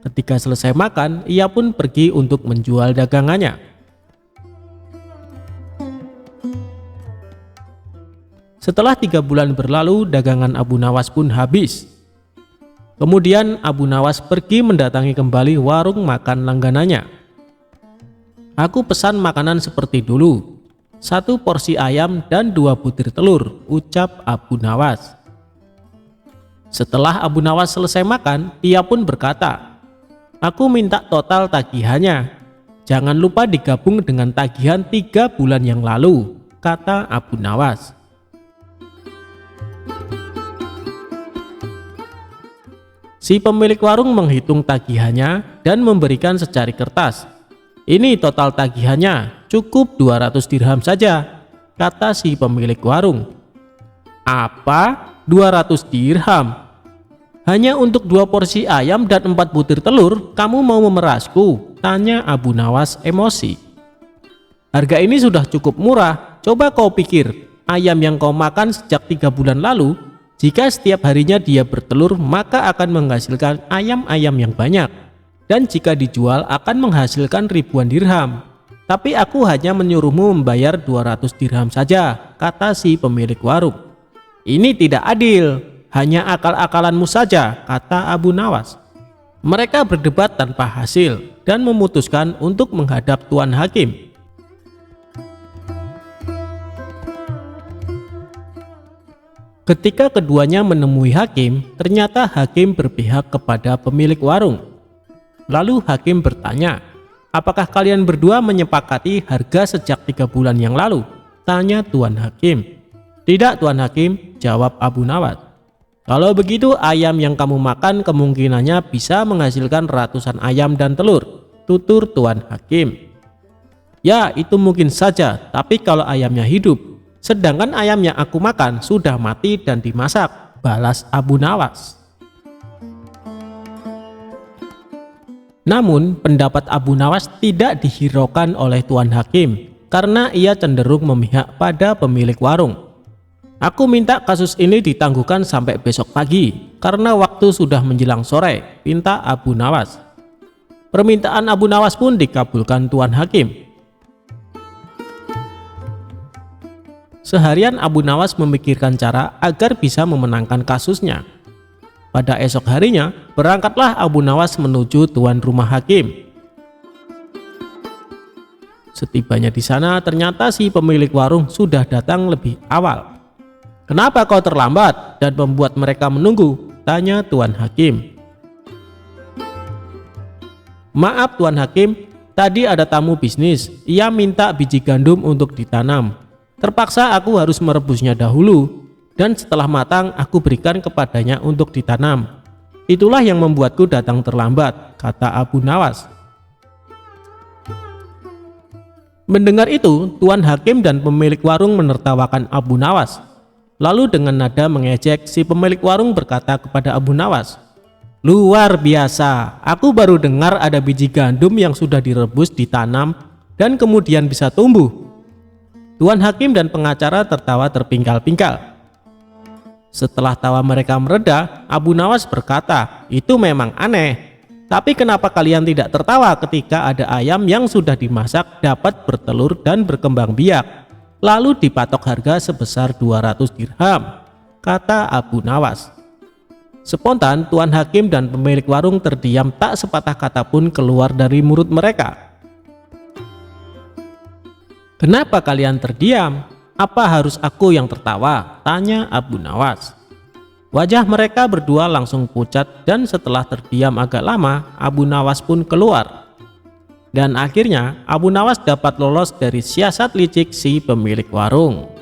Ketika selesai makan, ia pun pergi untuk menjual dagangannya. Setelah 3 bulan berlalu, dagangan Abu Nawas pun habis. Kemudian Abu Nawas pergi mendatangi kembali warung makan langganannya. Aku pesan makanan seperti dulu, 1 porsi ayam dan 2 butir telur, ucap Abu Nawas. Setelah Abu Nawas selesai makan, ia pun berkata, aku minta total tagihannya. Jangan lupa digabung dengan tagihan 3 bulan yang lalu, kata Abu Nawas. Si pemilik warung menghitung tagihannya dan memberikan secari kertas. Ini total tagihannya, cukup 200 dirham saja, kata si pemilik warung. Apa? 200 dirham? Hanya untuk 2 porsi ayam dan 4 butir telur, kamu mau memerasku? Tanya Abu Nawas emosi. Harga ini sudah cukup murah, coba kau pikir, ayam yang kau makan sejak 3 bulan lalu, jika setiap harinya dia bertelur, maka akan menghasilkan ayam-ayam yang banyak. Dan jika dijual akan menghasilkan ribuan dirham. Tapi aku hanya menyuruhmu membayar 200 dirham saja, kata si pemilik warung. Ini tidak adil, hanya akal-akalanmu saja, kata Abu Nawas. Mereka berdebat tanpa hasil dan memutuskan untuk menghadap Tuan Hakim. Ketika keduanya menemui hakim, ternyata hakim berpihak kepada pemilik warung. Lalu hakim bertanya, apakah kalian berdua menyepakati harga sejak 3 bulan yang lalu? Tanya Tuan Hakim. Tidak Tuan Hakim, jawab Abu Nawas. Kalau begitu ayam yang kamu makan kemungkinannya bisa menghasilkan ratusan ayam dan telur, tutur Tuan Hakim. Ya, itu mungkin saja, tapi kalau ayamnya hidup. Sedangkan ayam yang aku makan sudah mati dan dimasak, balas Abu Nawas. Namun pendapat Abu Nawas tidak dihiraukan oleh Tuan Hakim karena ia cenderung memihak pada pemilik warung. Aku minta kasus ini ditangguhkan sampai besok pagi karena waktu sudah menjelang sore, pinta Abu Nawas. Permintaan Abu Nawas pun dikabulkan Tuan Hakim. Seharian Abu Nawas memikirkan cara agar bisa memenangkan kasusnya. Pada esok harinya, berangkatlah Abu Nawas menuju tuan rumah hakim. Setibanya di sana, ternyata si pemilik warung sudah datang lebih awal. "Kenapa kau terlambat dan membuat mereka menunggu?" tanya tuan hakim. "Maaf tuan hakim, tadi ada tamu bisnis. Ia minta biji gandum untuk ditanam. Terpaksa aku harus merebusnya dahulu, dan setelah matang aku berikan kepadanya untuk ditanam. Itulah yang membuatku datang terlambat," kata Abu Nawas. Mendengar itu, tuan hakim dan pemilik warung menertawakan Abu Nawas. Lalu dengan nada mengejek, si pemilik warung berkata kepada Abu Nawas, "Luar biasa, aku baru dengar ada biji gandum yang sudah direbus, ditanam, dan kemudian bisa tumbuh." Tuan hakim dan pengacara tertawa terpingkal-pingkal. Setelah tawa mereka mereda, Abu Nawas berkata, "Itu memang aneh. Tapi kenapa kalian tidak tertawa ketika ada ayam yang sudah dimasak dapat bertelur dan berkembang biak, lalu dipatok harga sebesar 200 dirham, kata Abu Nawas. Spontan tuan hakim dan pemilik warung terdiam, tak sepatah kata pun keluar dari mulut mereka. "Kenapa kalian terdiam? Apa harus aku yang tertawa?" tanya Abu Nawas. Wajah mereka berdua langsung pucat, dan setelah terdiam agak lama, Abu Nawas pun keluar. Dan akhirnya Abu Nawas dapat lolos dari siasat licik si pemilik warung.